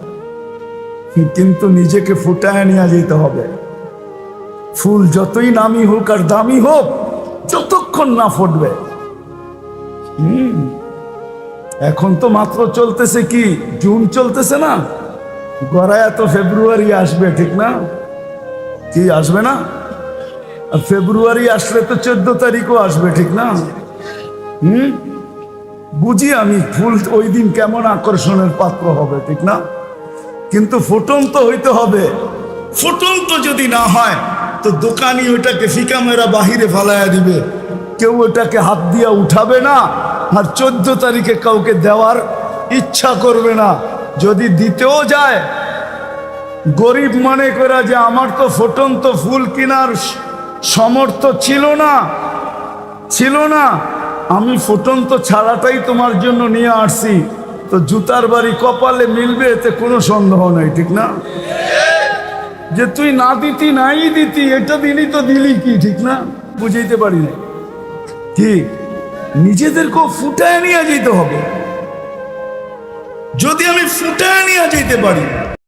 কিন্তু নিজেকে ফুটায় নিয়ে যেতে হবে। ফুল যতই নামি হোক আর দামি হোক, যতক্ষণ না ফুটবে। এখন তো মাত্র চলতেছে কি জুন চলতেছে না, গড়ায় তো ফেব্রুয়ারি আসবে, ঠিক না? কি আসবে না? আর ফেব্রুয়ারি আসলে তো 14 তারিখও আসবে, ঠিক না? বুঝি আমি ফুল ওই দিন কেমন আকর্ষণের পাত্র হবে, ঠিক না? কিন্তু ফুটন্ত হইতে হবে। ফুটন্ত যদি না হয় তো দোকানি ওইটাকে ফিকা মেরা বাহিরে ফালাইয়া দিবে, কেউ ওইটাকে হাত দিয়া উঠাবে না। আর 14 তারিখে কাউকে দেওয়ার ইচ্ছা করবে না। যদি দিতেও যায়, গরিব মনে করে যে আমার তো ফুটন্ত ফুল কেনার সমর্থ ছিল না, আমি ফুটন্ত ছাড়াটাই তোমার জন্য নিয়ে আসছি, তো জুতার বাড়ি কপালে মিলবে এতে কোনো সন্দেহ নেই, ঠিক না? যে তুই না দিতি নাই দিতি, এটা দিলি তো দিলি কি, ঠিক না? বুঝাইতে পারি না। ঠিক নিজেদেরকেও ফুটায় নিয়ে যেতে হবে। যদি আমি ফুটায় নিয়ে যেতে পারি,